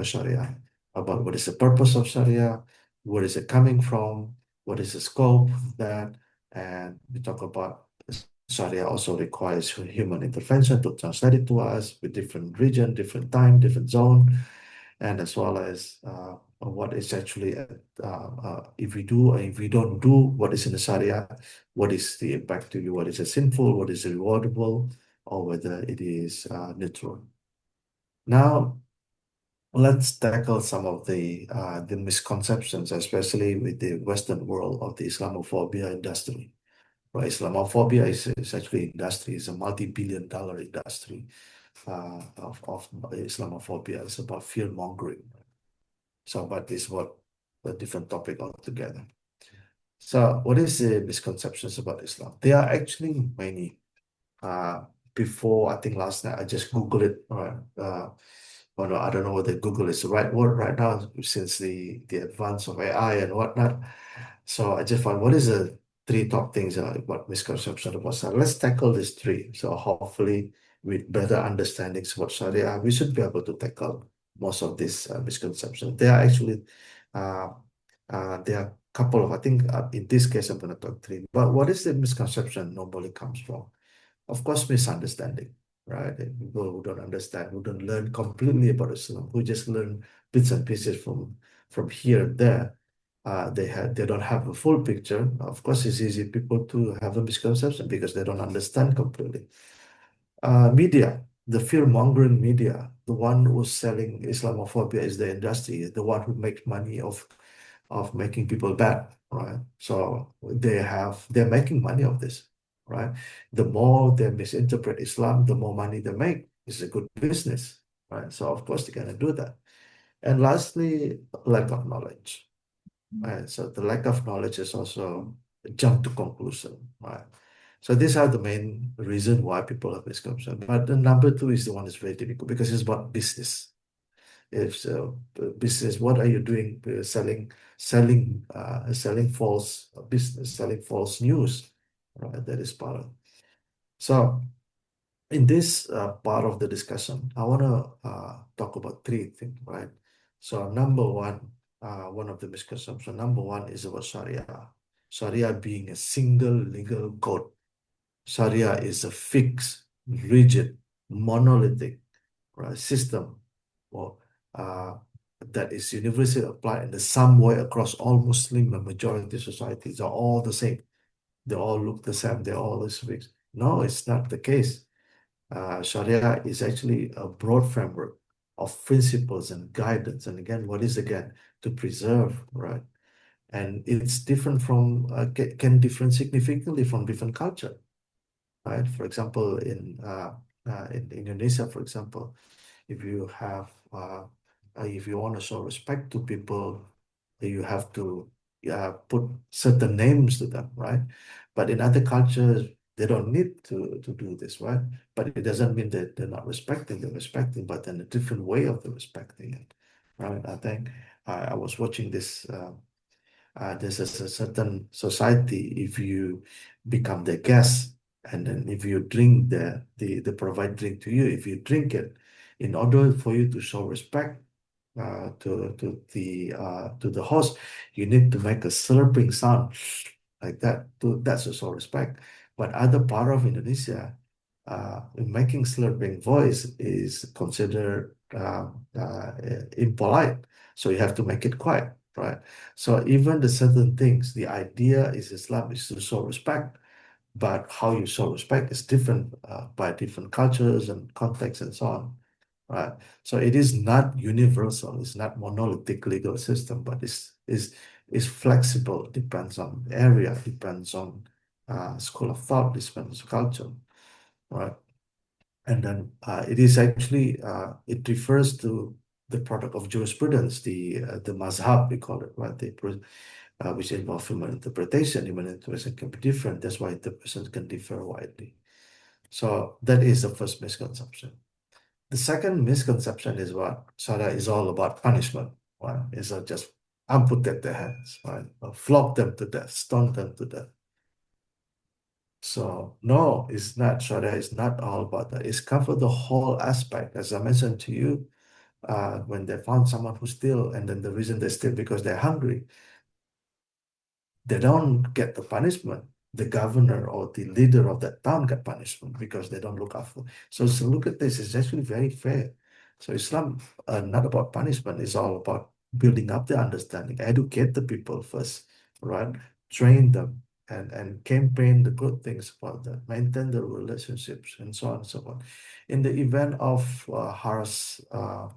Sharia, about what is the purpose of Sharia, where is it coming from, what is the scope of that, and we talk about Sharia also requires human intervention to translate it to us with different region, different time, different zone, and as well as what is actually if we do or if we don't do what is in the Sharia, what is the impact to you, what is sinful, what is rewardable, or whether it is neutral. Now, let's tackle some of the misconceptions, especially with the Western world of the Islamophobia industry. Right, Islamophobia is actually industry, it's a multi-billion-dollar industry of Islamophobia. It's about fear mongering. So, but it's what a different topic altogether. So, what is the misconceptions about Islam? There are actually many. Uh, Before, I think last night I just Googled it. Well, no, I don't know whether Google is the right word right now since the advance of AI and whatnot. So I just found what is the three top things about misconception about Sharia. Let's tackle these three. So hopefully, with better understandings about Sharia, we should be able to tackle most of these misconceptions. There are actually uh, there are a couple of, I think in this case I'm going to talk three. But what is the misconception normally comes from? Of course, misunderstanding, right? And people who don't understand, who don't learn completely about Islam, who just learn bits and pieces from here and there. They don't have a full picture. Of course, it's easy people to have a misconception because they don't understand completely. Media, the fear-mongering media, the one who's selling Islamophobia is the industry, the one who makes money of making people bad, right? So they're making money of this, right? The more they misinterpret Islam, the more money they make. It's a good business, right? So of course they're gonna do that. And lastly, lack of knowledge, right? So the lack of knowledge is also a jump to conclusion, right? So these are the main reason why people have misconception. But the number two is the one that's very difficult because it's about business. If so, business, what are you doing? Selling false business, selling false news, right? That is part of. So in this part of the discussion, I want to talk about three things, right? So number one of the misconception, number one is about Sharia. Sharia being a single legal code. Sharia is a fixed, rigid, monolithic, right, system or uh, that is universally applied in the some way across all Muslim and majority societies are all the same. They all look the same. They're all this fixed. No, it's not the case. Sharia is actually a broad framework of principles and guidance. And again, what is again to preserve, right? And it's different from can differ significantly from different culture, right? For example, in Indonesia, for example, if you have if you want to show respect to people, you have to put certain names to them, right? But in other cultures, they don't need to do this, right? But it doesn't mean that they're not respecting, they're respecting, but in a different way of the respecting it, right? I think I was watching this. This is a certain society. If you become the guest, and then if you drink the provide drink to you, if you drink it, in order for you to show respect to the host, you need to make a slurping sound like that. That's to show respect. But other part of Indonesia, making slurping voice is considered impolite. So you have to make it quiet, right? So even the certain things, the idea is Islam is to show respect, but how you show respect is different by different cultures and contexts and so on, right? So it is not universal. It's not monolithic legal system, but it's flexible. Depends on area, depends on school of thought, depends on culture, right? And then it is actually it refers to the product of jurisprudence, the mazhab we call it, right? Which involve human interpretation. Human interpretation can be different. That's why interpretations can differ widely. So that is the first misconception. The second misconception is what Sharia is all about punishment. Right? It's not just amputate their hands, right? Or flog them to death, stone them to death. So no, it's not. Sharia is not all about that. It's covered the whole aspect. As I mentioned to you, when they found someone who steal, and then the reason they steal because they're hungry, they don't get the punishment. the governor or the leader of that town get punishment because they don't look after. So look at this, it's actually very fair. So Islam, not about punishment, it's all about building up the understanding, educate the people first, right? Train them and campaign the good things about them, maintain the relationships, and so on and so forth. In the event of harsh uh,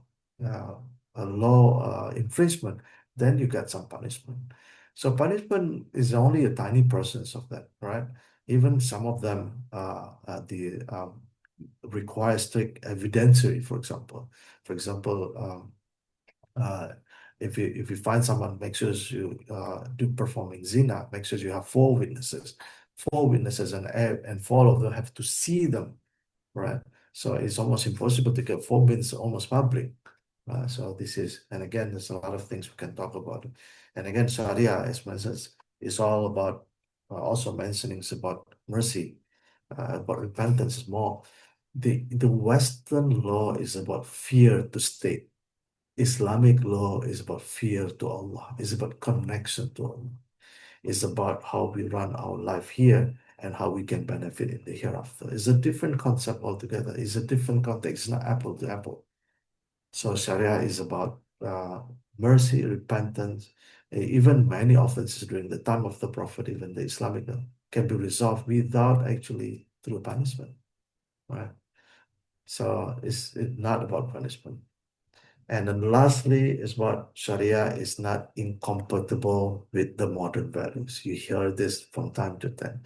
law infringement, then you get some punishment. So punishment is only a tiny portions of that, right? Even some of them require strict evidentiary, for example. For example, if you find someone, make sure you do performing zina, make sure you have four witnesses, and four of them have to see them, right? So it's almost impossible to get four minutes almost public. So this is, and again, there's a lot of things we can talk about. And again, Sharia, as mentioned, is all about also mentioning it's about mercy, about repentance is more. The Western law is about fear to state. Islamic law is about fear to Allah. It's about connection to Allah. It's about how we run our life here and how we can benefit in the hereafter. It's a different concept altogether. It's a different context. It's not apple to apple. So Sharia is about mercy, repentance. Even many offenses during the time of the Prophet, even the Islamic law, can be resolved without actually through punishment, right? So it's not about punishment. And then lastly is what Sharia is not incompatible with the modern values. You hear this from time to time.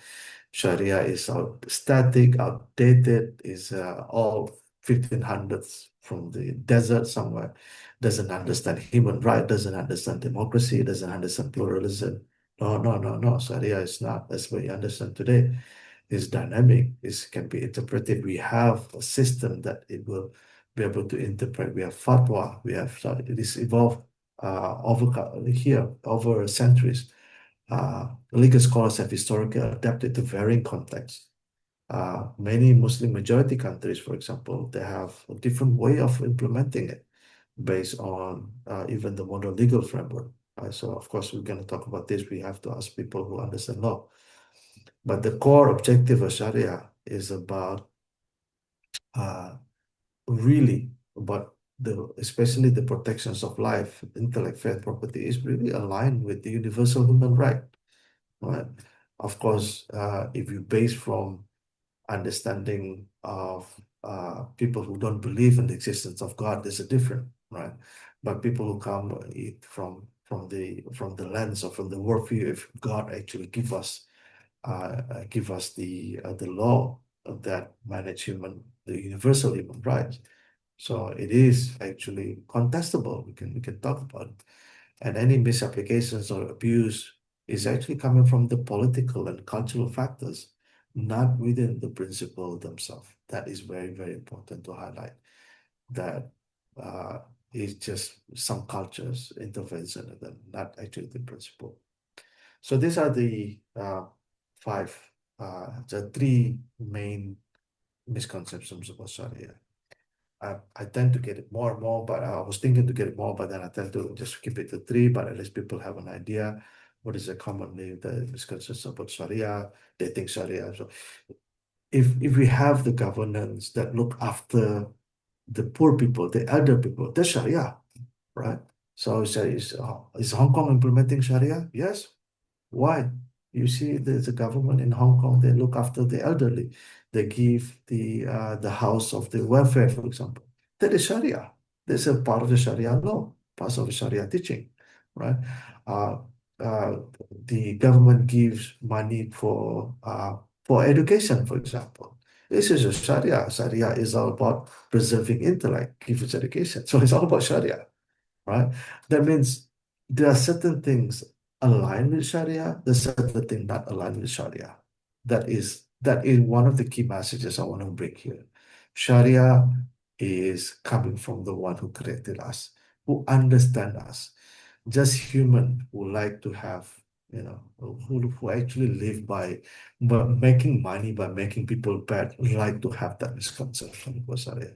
Sharia is static, outdated, is all 1500s from the desert somewhere, doesn't understand human right, doesn't understand democracy, doesn't understand pluralism. No, no, no, no. Sharia is not. That's what you understand today. Is dynamic, it can be interpreted. We have a system that it will be able to interpret. We have fatwa, we have, so it is evolved over centuries. Legal scholars have historically adapted to varying contexts. Many Muslim majority countries, for example, they have a different way of implementing it based on even the modern legal framework. So, of course, we're going to talk about this. We have to ask people who understand law. But the core objective of Sharia is about uh, really about especially the protections of life, intellect, faith, property is really aligned with the universal human right. Right? Of course, if you base from understanding of people who don't believe in the existence of God, there's a different, right? But people who come from the lens or from the worldview, if God actually give us the law that manage the universal human rights. So it is actually contestable. We can talk about it. And any misapplications or abuse is actually coming from the political and cultural factors, not within the principle themselves. That is very, very important to highlight. That uh, is just some cultures intervention and then not actually the principle. So these are five, the three main misconceptions about Sharia. I tend to get it more and more, but I was thinking to get it more, but then I tend to just keep it to three, but at least people have an idea what is the commonly the misconception about Sharia. They think Sharia. So if we have the governance that look after the poor people, the elder people, that's Sharia, right? So is Hong Kong implementing Sharia? Yes. Why? You see, there's a government in Hong Kong, they look after the elderly. They give the house of the welfare, for example. That is Sharia. That's a part of the Sharia law, part of the Sharia teaching, right? Uh, uh, the government gives money for education, for example. This is a Sharia. Sharia is all about preserving intellect, give us education. So it's all about Sharia, right? That means there are certain things aligned with Sharia, there's certain things not aligned with Sharia. That is one of the key messages I want to bring here. Sharia is coming from the one who created us, who understand us, just human who like to have, who actually live by making money, by making people bad, like to have that misconception of Sharia,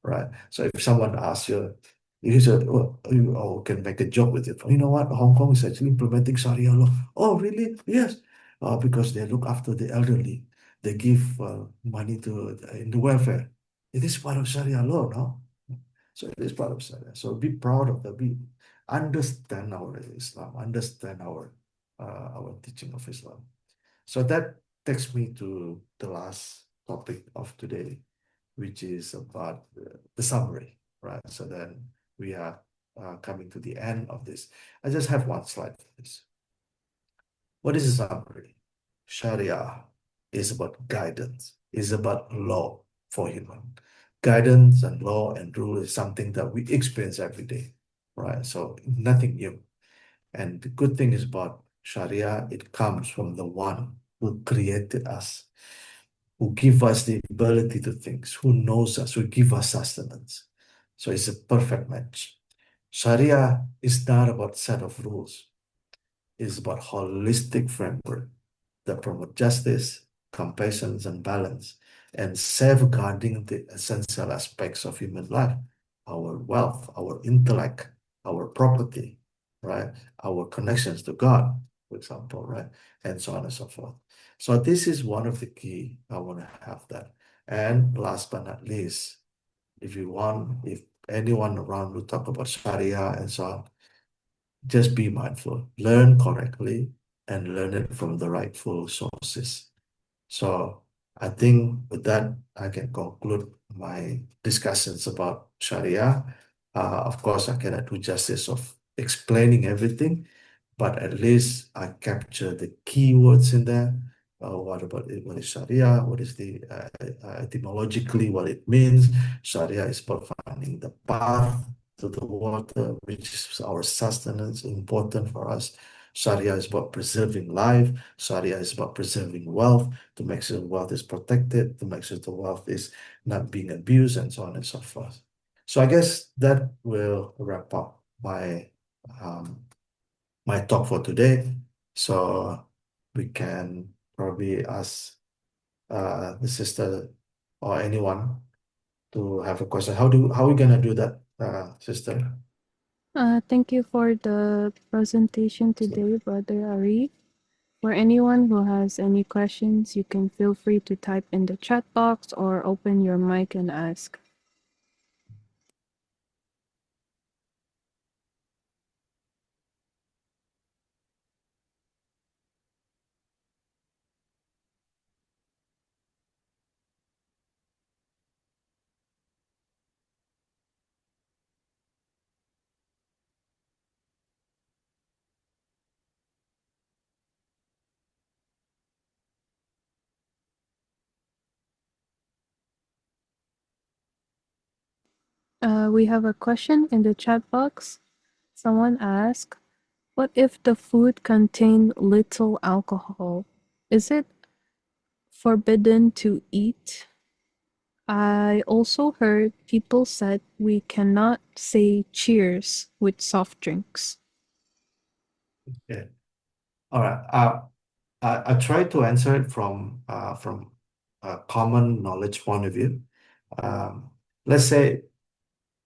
right? So if someone asks you, you said, oh, you can make a joke with it. You know what? Hong Kong is actually implementing Sharia law. Oh, really? Yes. because they look after the elderly. They give money to in the welfare. It is part of Sharia law, no? So it is part of Sharia. So be proud of that. Be understand our Islam, understand our teaching of Islam. So that takes me to the last topic of today, which is about the summary, right? So then we are coming to the end of this. I just have one slide for this. What is a summary? Sharia is about guidance, is about law for human. Guidance and law and rule is something that we experience every day, right? So nothing new. And the good thing is about Sharia, it comes from the one who created us, who give us the ability to think, who knows us, who give us sustenance. So it's a perfect match. Sharia is not about set of rules. It's about holistic framework that promote justice, compassion, and balance, and safeguarding the essential aspects of human life, our wealth, our intellect, our property, right? Our connections to God, for example, right? And so on and so forth. So this is one of the key. I want to have that. And last but not least, if anyone around will talk about Sharia and so on, just be mindful, learn correctly, and learn it from the rightful sources. So I think with that, I can conclude my discussions about Sharia. Of course, I cannot do justice of explaining everything, but at least I capture the keywords in there. What about it? What is Sharia? What is the etymologically what it means? Sharia is about finding the path to the water, which is our sustenance, important for us. Sharia is about preserving life. Sharia is about preserving wealth, to make sure wealth is protected, to make sure the wealth is not being abused, and so on and so forth. So I guess that will wrap up um, my talk for today. So we can probably ask the sister or anyone to have a question. How are we gonna do that, sister? Thank you for the presentation today, Brother Ari. For anyone who has any questions, you can feel free to type in the chat box or open your mic and ask. We have a question in the chat box. Someone asked, what if the food contained little alcohol? Is it forbidden to eat? I also heard people said we cannot say cheers with soft drinks. Yeah. All right. I try to answer it from a common knowledge point of view. Um, let's say,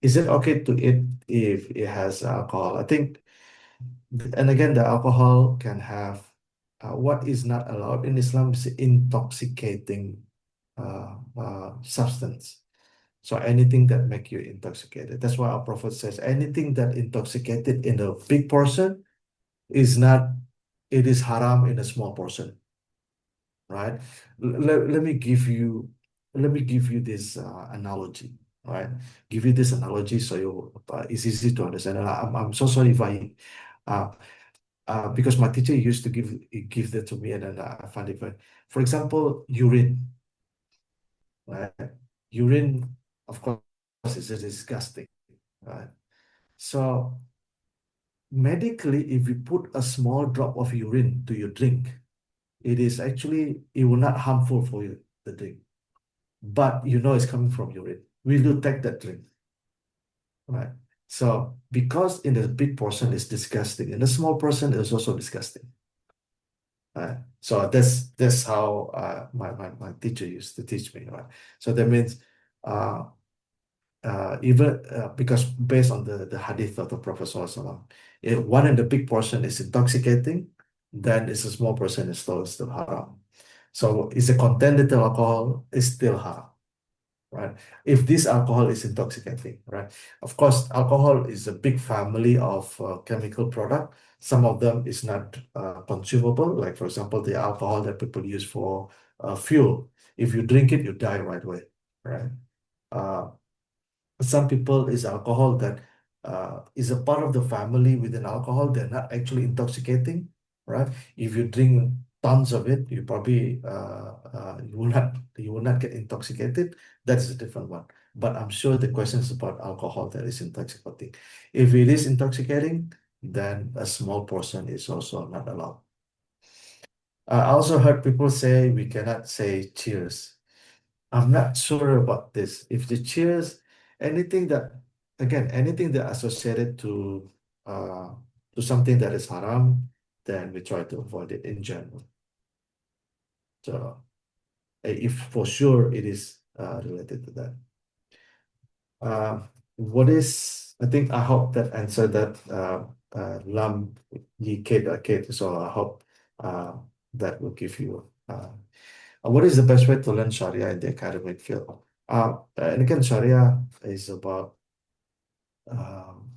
is it okay to eat if it has alcohol? I think, and again, the alcohol can have what is not allowed in Islam is intoxicating substance. So anything that make you intoxicated. That's why our Prophet says anything that intoxicated in a big portion is not, it is haram in a small portion, right? Let me give you this analogy, right? Give you this analogy so it's easy to understand. And I'm so sorry if uh, because my teacher used to give that to me, and then I find it very, for example, urine, right? Urine, of course, is disgusting, right? So medically, if you put a small drop of urine to your drink, it will not harmful for you, the drink. But you know it's coming from urine. Will you take that drink? Right. So because in the big portion it's disgusting, in the small portion it's also disgusting. So that's how my teacher used to teach me, right? So that means uh, even because based on the hadith of the Prophet Sallallahu Alaihi Wasallam, one in the big portion is intoxicating, then it's a small percent, is still haram. So is a content little alcohol is still haram, right? If this alcohol is intoxicating, right? Of course, alcohol is a big family of chemical product. Some of them is not consumable, like for example, the alcohol that people use for fuel. If you drink it, you die right away, right? Uh, some people is alcohol that is a part of the family within alcohol. They're not actually intoxicating, right? If you drink tons of it, you probably you will not get intoxicated. That is a different one. But I'm sure the question is about alcohol that is intoxicating. If it is intoxicating, then a small portion is also not allowed. I also heard people say we cannot say cheers. I'm not sure about this. If the cheers, anything that, again, anything that associated uh to something that is haram, then we try to avoid it in general. So if for sure it is related to that. What is, I think, I hope that answered that Lam Yi Kate, so I hope uh, that will give you what is the best way to learn Sharia in the academic field? And again, Sharia is about um,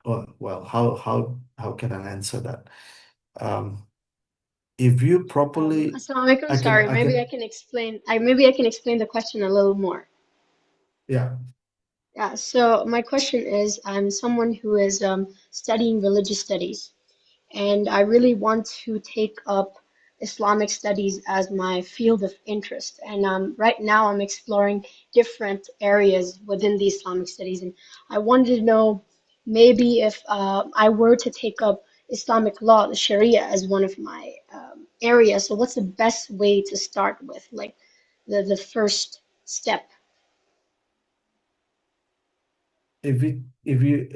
well, how can I answer that? Um, if you properly, Assalamu alaikum. I can Sorry, I maybe I can can explain. Maybe I can explain the question a little more. yeah. Yeah. So my question is, I'm someone who is studying religious studies, and I really want to take up Islamic studies as my field of interest. And right now, I'm exploring different areas within the Islamic studies, and I wanted to know maybe if I were to take up Islamic law, the Sharia, as one of my areas. So, what's the best way to start with, like the first step? If you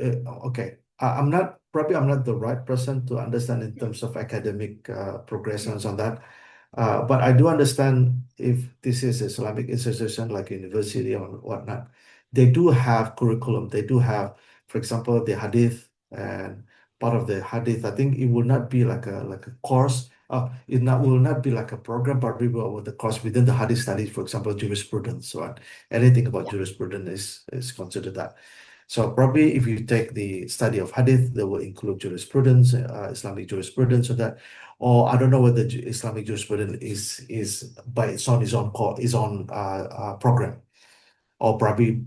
okay, I'm not, probably I'm not the right person to understand in Mhm. terms of academic progressions on that. But I do understand if this is Islamic institution like university or whatnot, they do have curriculum. They do have, for example, the hadith, and part of the hadith, I think it will not be like a course. Will not be like a program, but we will with the course within the hadith studies, for example, jurisprudence, right? Anything about Yeah. jurisprudence is considered that. So probably if you take the study of hadith, they will include jurisprudence, Islamic jurisprudence, or that. Or I don't know whether Islamic jurisprudence is by its own program, or probably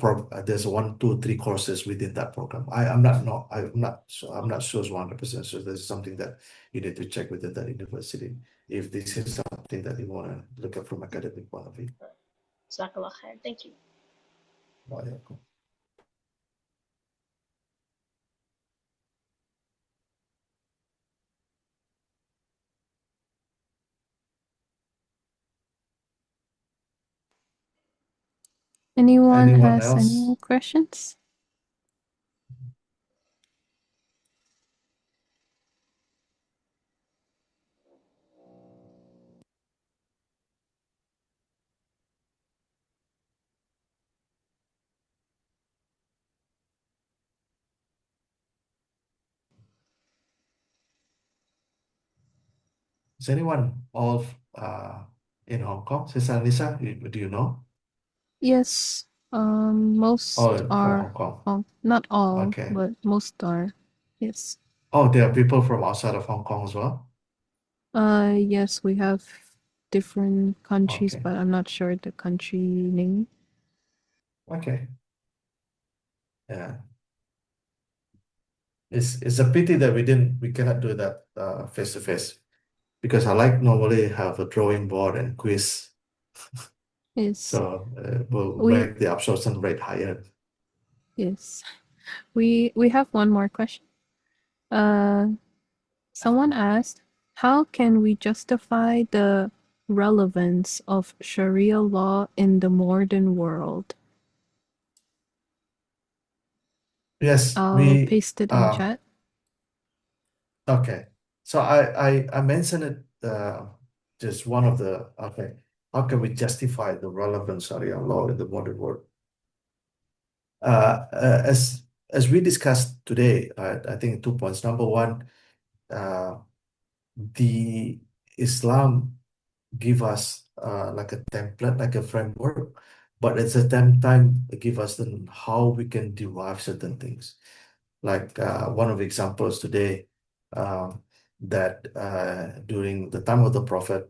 there's one, two, three courses within that program. I'm not sure 100%. So there's something that you need to check within that university if this is something that you want to look at from academic point of view. Jazakallah khair. Thank you. Oh, yeah, cool. Anyone Anyone has any else? more questions? Is anyone of in Hong Kong? Sister Lisa, do you know? Yes, most Oh, from are, Hong Kong. not all, Okay. but most are. Yes. Oh, there are people from outside of Hong Kong as well. Yes, we have different countries, Okay. but I'm not sure the country name. Okay. Yeah. It's a pity that we cannot do that face to face, because I like normally have a drawing board and quiz, Yes, so will we make the absorption rate higher. yes, we have one more question. Uh, Someone asked, how can we justify the relevance of Sharia law in the modern world? Yes, I'll we paste it in chat. okay. So I mentioned it just one of the okay. How can we justify the relevance of Sharia law in the modern world? As we discussed today, I think 2 points. Number one, uh, the Islam give us like a template, like a framework, but at the same time give us then how we can derive certain things. Like one of the examples today, um, that during the time of the Prophet,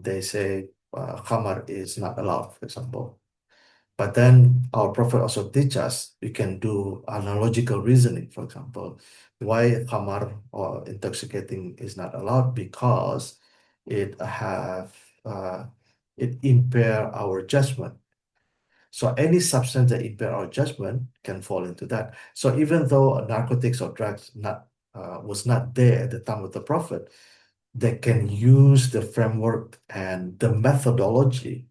they say khamar is not allowed, for example. But then our Prophet also teach us we can do analogical reasoning. For example, why khamar or intoxicating is not allowed? Because it have uh, it impair our judgment. So any substance that impair our judgment can fall into that. So even though narcotics or drugs not was not there at the time of the Prophet, they can use the framework and the methodology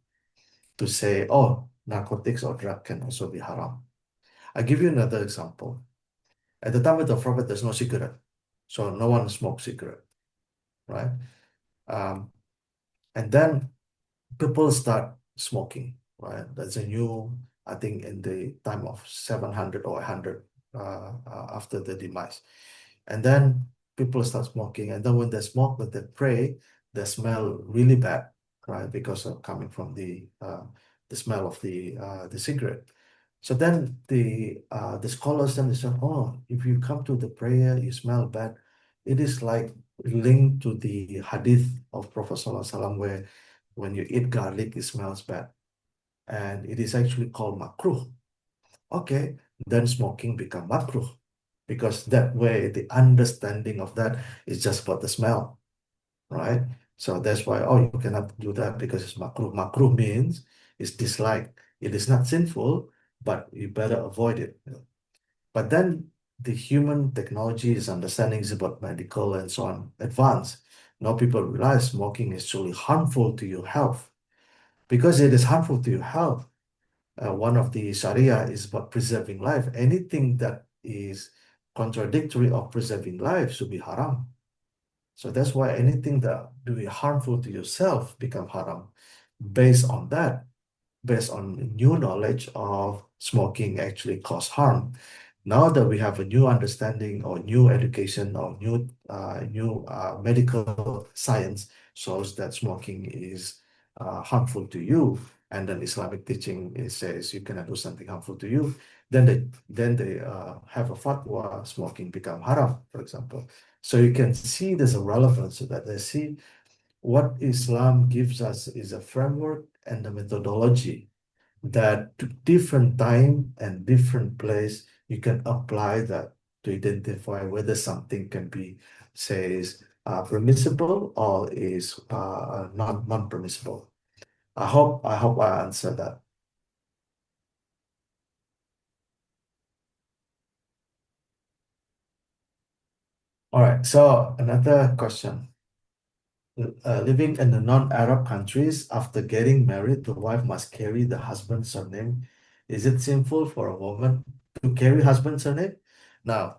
to say, oh, narcotics or drug can also be haram. I give you another example. At the time of the Prophet, there's no cigarette, so no one smoked cigarette, right? Um, and then people start smoking, right? That's a new, I think, in the time of 700 or 100 after the demise. And then people start smoking, and then when they smoke, when they pray, they smell really bad, right? Because of coming from the smell of the cigarette. So then the scholars then they say, oh, if you come to the prayer, you smell bad. It is like linked to the hadith of Prophet Sallallahu Alaihi Wasallam where when you eat garlic, it smells bad. And it is actually called makruh. Okay, then smoking become makruh. Because that way, the understanding of that is just about the smell, right? So that's why, oh, you cannot do that because it's makruh. Makruh means it's disliked. It is not sinful, but you better avoid it. But then the human technology is understanding is about medical and so on advanced. Now people realize smoking is truly harmful to your health. Because it is harmful to your health, one of the Shariah is about preserving life. Anything that is contradictory of preserving life should be haram. So that's why anything that do be harmful to yourself become haram. Based on that, based on new knowledge of smoking actually cause harm. Now that we have a new understanding or new education or new medical science shows that smoking is harmful to you, and then Islamic teaching says you cannot do something harmful to you, then they have a fatwa smoking become haram, for example. So you can see there's a relevance to that. They see what Islam gives us is a framework and a methodology that to different time and different place, you can apply that to identify whether something can be, says, permissible or is non-permissible. I hope I answered that. All right, so another question. Living in the non-Arab countries, after getting married, the wife must carry the husband's surname. Is it sinful for a woman to carry husband's surname? Now,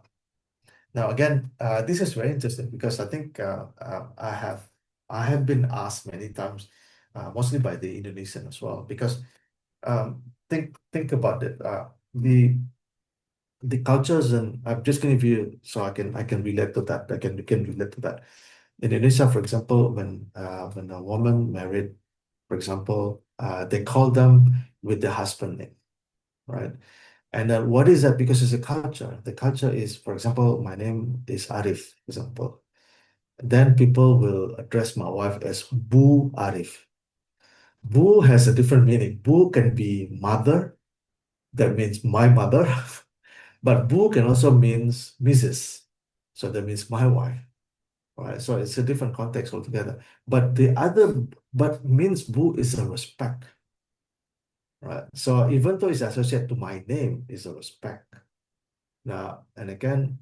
now again, this is very interesting because I think I have been asked many times, mostly by the Indonesian as well, because think about it. The cultures, and I'm just going to give you so I can relate to that. I can relate to that. In Indonesia, for example, when a woman married, for example, they call them with the husband name, right? And what is that? Because it's a culture. The culture is, for example, my name is Arief, for example. Then people will address my wife as Bu Arief. Bu has a different meaning. Bu can be mother, that means my mother, but Bu can also means Mrs. So that means my wife. Right, so it's a different context altogether. But means Bu is a respect, right? So even though it's associated to my name, is a respect. Now, and again,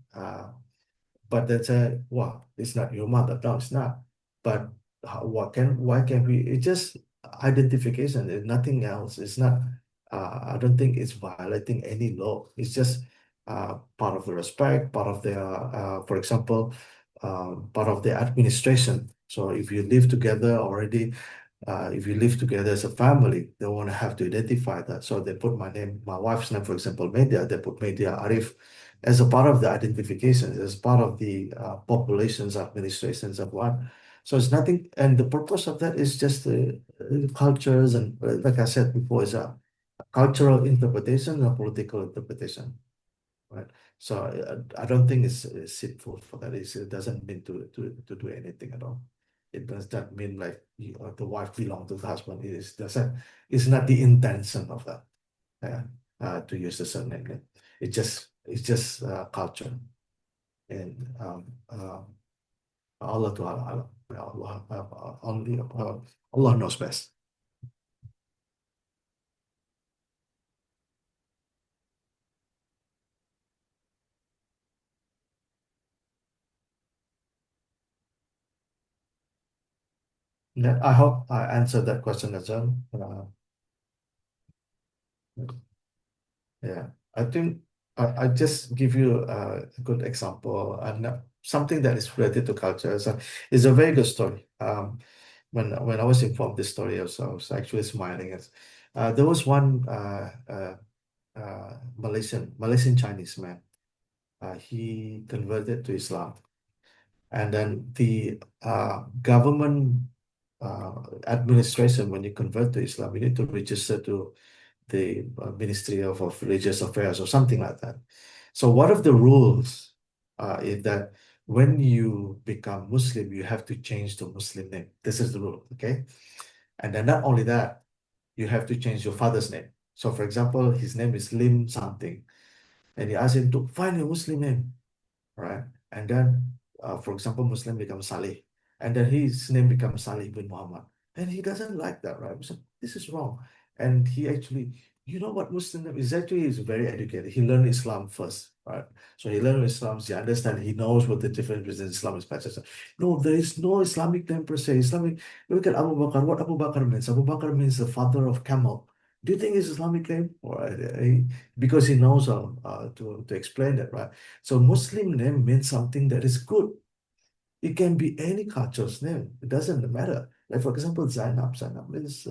but they say, well, it's not your mother. No, it's not. But why can we? It's just identification. There's nothing else. It's not, I don't think it's violating any law. It's just part of the respect, part of the, for example, part of the administration. So if you live together already, if you live together as a family, they want to have to identify that. So they put my name, my wife's name, for example, Media, they put Media Arief as a part of the identification, as part of the populations, administrations of one. So it's nothing, and the purpose of that is just the cultures and, like I said before, is a cultural interpretation and a political interpretation, right? So I don't think it's sinful for that. It doesn't mean to do anything at all. It does not mean like the wife belongs to the husband. It's not the intention of that. To use the surname. It's just culture and Allah to Allah. Only Allah knows best. Yeah, I hope I answered that question as well. Yeah, I think I just give you a good example and something that is related to culture. So it's a very good story. When I was informed this story, I was actually smiling. There was one Malaysian Chinese man. He converted to Islam, and then the government administration, when you convert to Islam, you need to register to the Ministry of Religious Affairs or something like that. So one of the rules is that when you become Muslim, you have to change the Muslim name. This is the rule, okay? And then not only that, you have to change your father's name. So for example, his name is Lim something, and you ask him to find a Muslim name, right? And then, for example, Muslim becomes Saleh, and then his name becomes Saleh bin Muhammad, and he doesn't like that, right? So this is wrong, and he actually, what Muslim name is actually is very educated. He learned Islam first, right? So he learned Islam, so he understands, he knows what the difference between Islam is better. So, no, there is no Islamic name per se. Islamic, look at Abu Bakr. What Abu Bakr means? Abu Bakr means the father of camel. Do you think it's Islamic name? Or because he knows to explain that, right? So Muslim name means something that is good. It can be any culture's name. It doesn't matter. Like for example, Zainab. Zainab means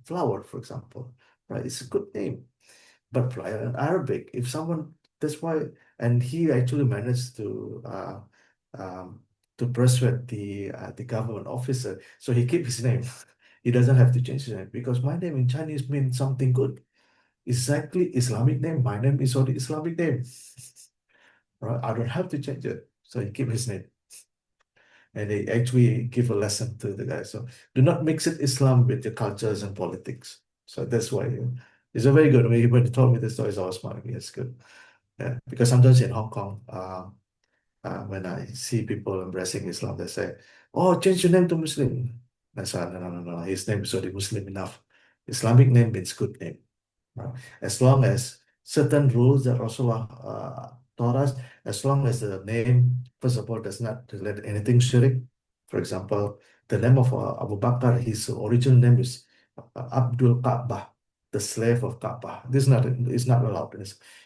flower, for example, right? It's a good name. But in Arabic, if someone, that's why, and he actually managed um, to persuade the government officer, so he keep his name. He doesn't have to change his name because my name in Chinese means something good. Exactly Islamic name. My name is already Islamic name. Right? I don't have to change it. So he keep his name. And they actually give a lesson to the guy. So do not mix it Islam with your cultures and politics. So that's why it's a very good way. When you told me the stories, I was smiling. It's good. Yeah. Because sometimes in Hong Kong, when I see people embracing Islam, they say, "Oh, change your name to Muslim." I said, "No, no, no, no. His name is already Muslim enough. Islamic name means good name. Right? As long as certain rules that Rasulullah taught us, as long as the name, first of all, does not relate anything shirk. For example, the name of Abu Bakr, his original name is Abdul Ka'bah, the slave of Ka'bah. This is not allowed.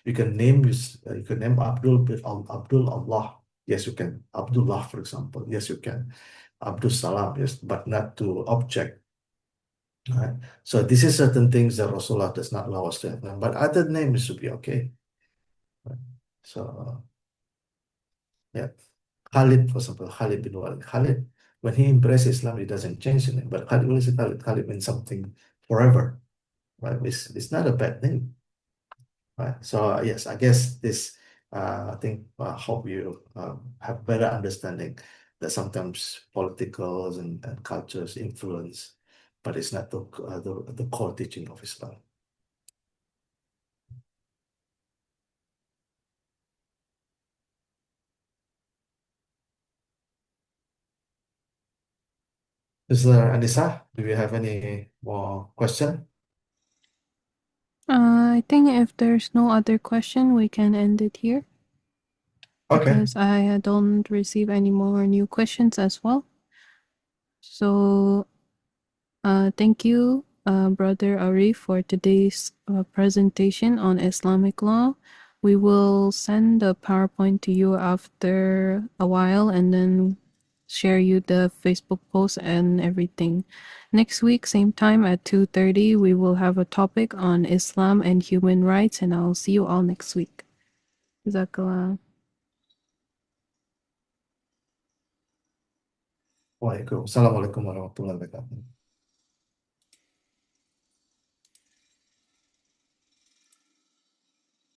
You can name Abdul with Abdul Allah. Yes, you can. Abdullah, for example. Yes, you can. Abdul Salam, yes, but not to object. Right? So this is certain things that Rasulullah does not allow us to have name, but other names should be okay. Right? So yeah, Khalid, for example, Khalid bin Walid. Khalid, when he embraced Islam, he doesn't change the name, but Khalid, what is it Khalid? Khalid means something forever, right? It's not a bad name, right? So yes, I guess this, I think, hope you have better understanding that sometimes politicals and cultures influence, but it's not the core teaching of Islam. Is there Anissa? Do you have any more question? I think if there's no other question, we can end it here Okay. because I don't receive any more new questions as well. So, thank you, Brother Arief, for today's presentation on Islamic law. We will send the PowerPoint to you after a while, and then share you the Facebook post and everything. Next week, same time at 2:30, we will have a topic on Islam and human rights, and I'll see you all next week. Jazakallah. Assalamualaikum warahmatullahi wabarakatuh.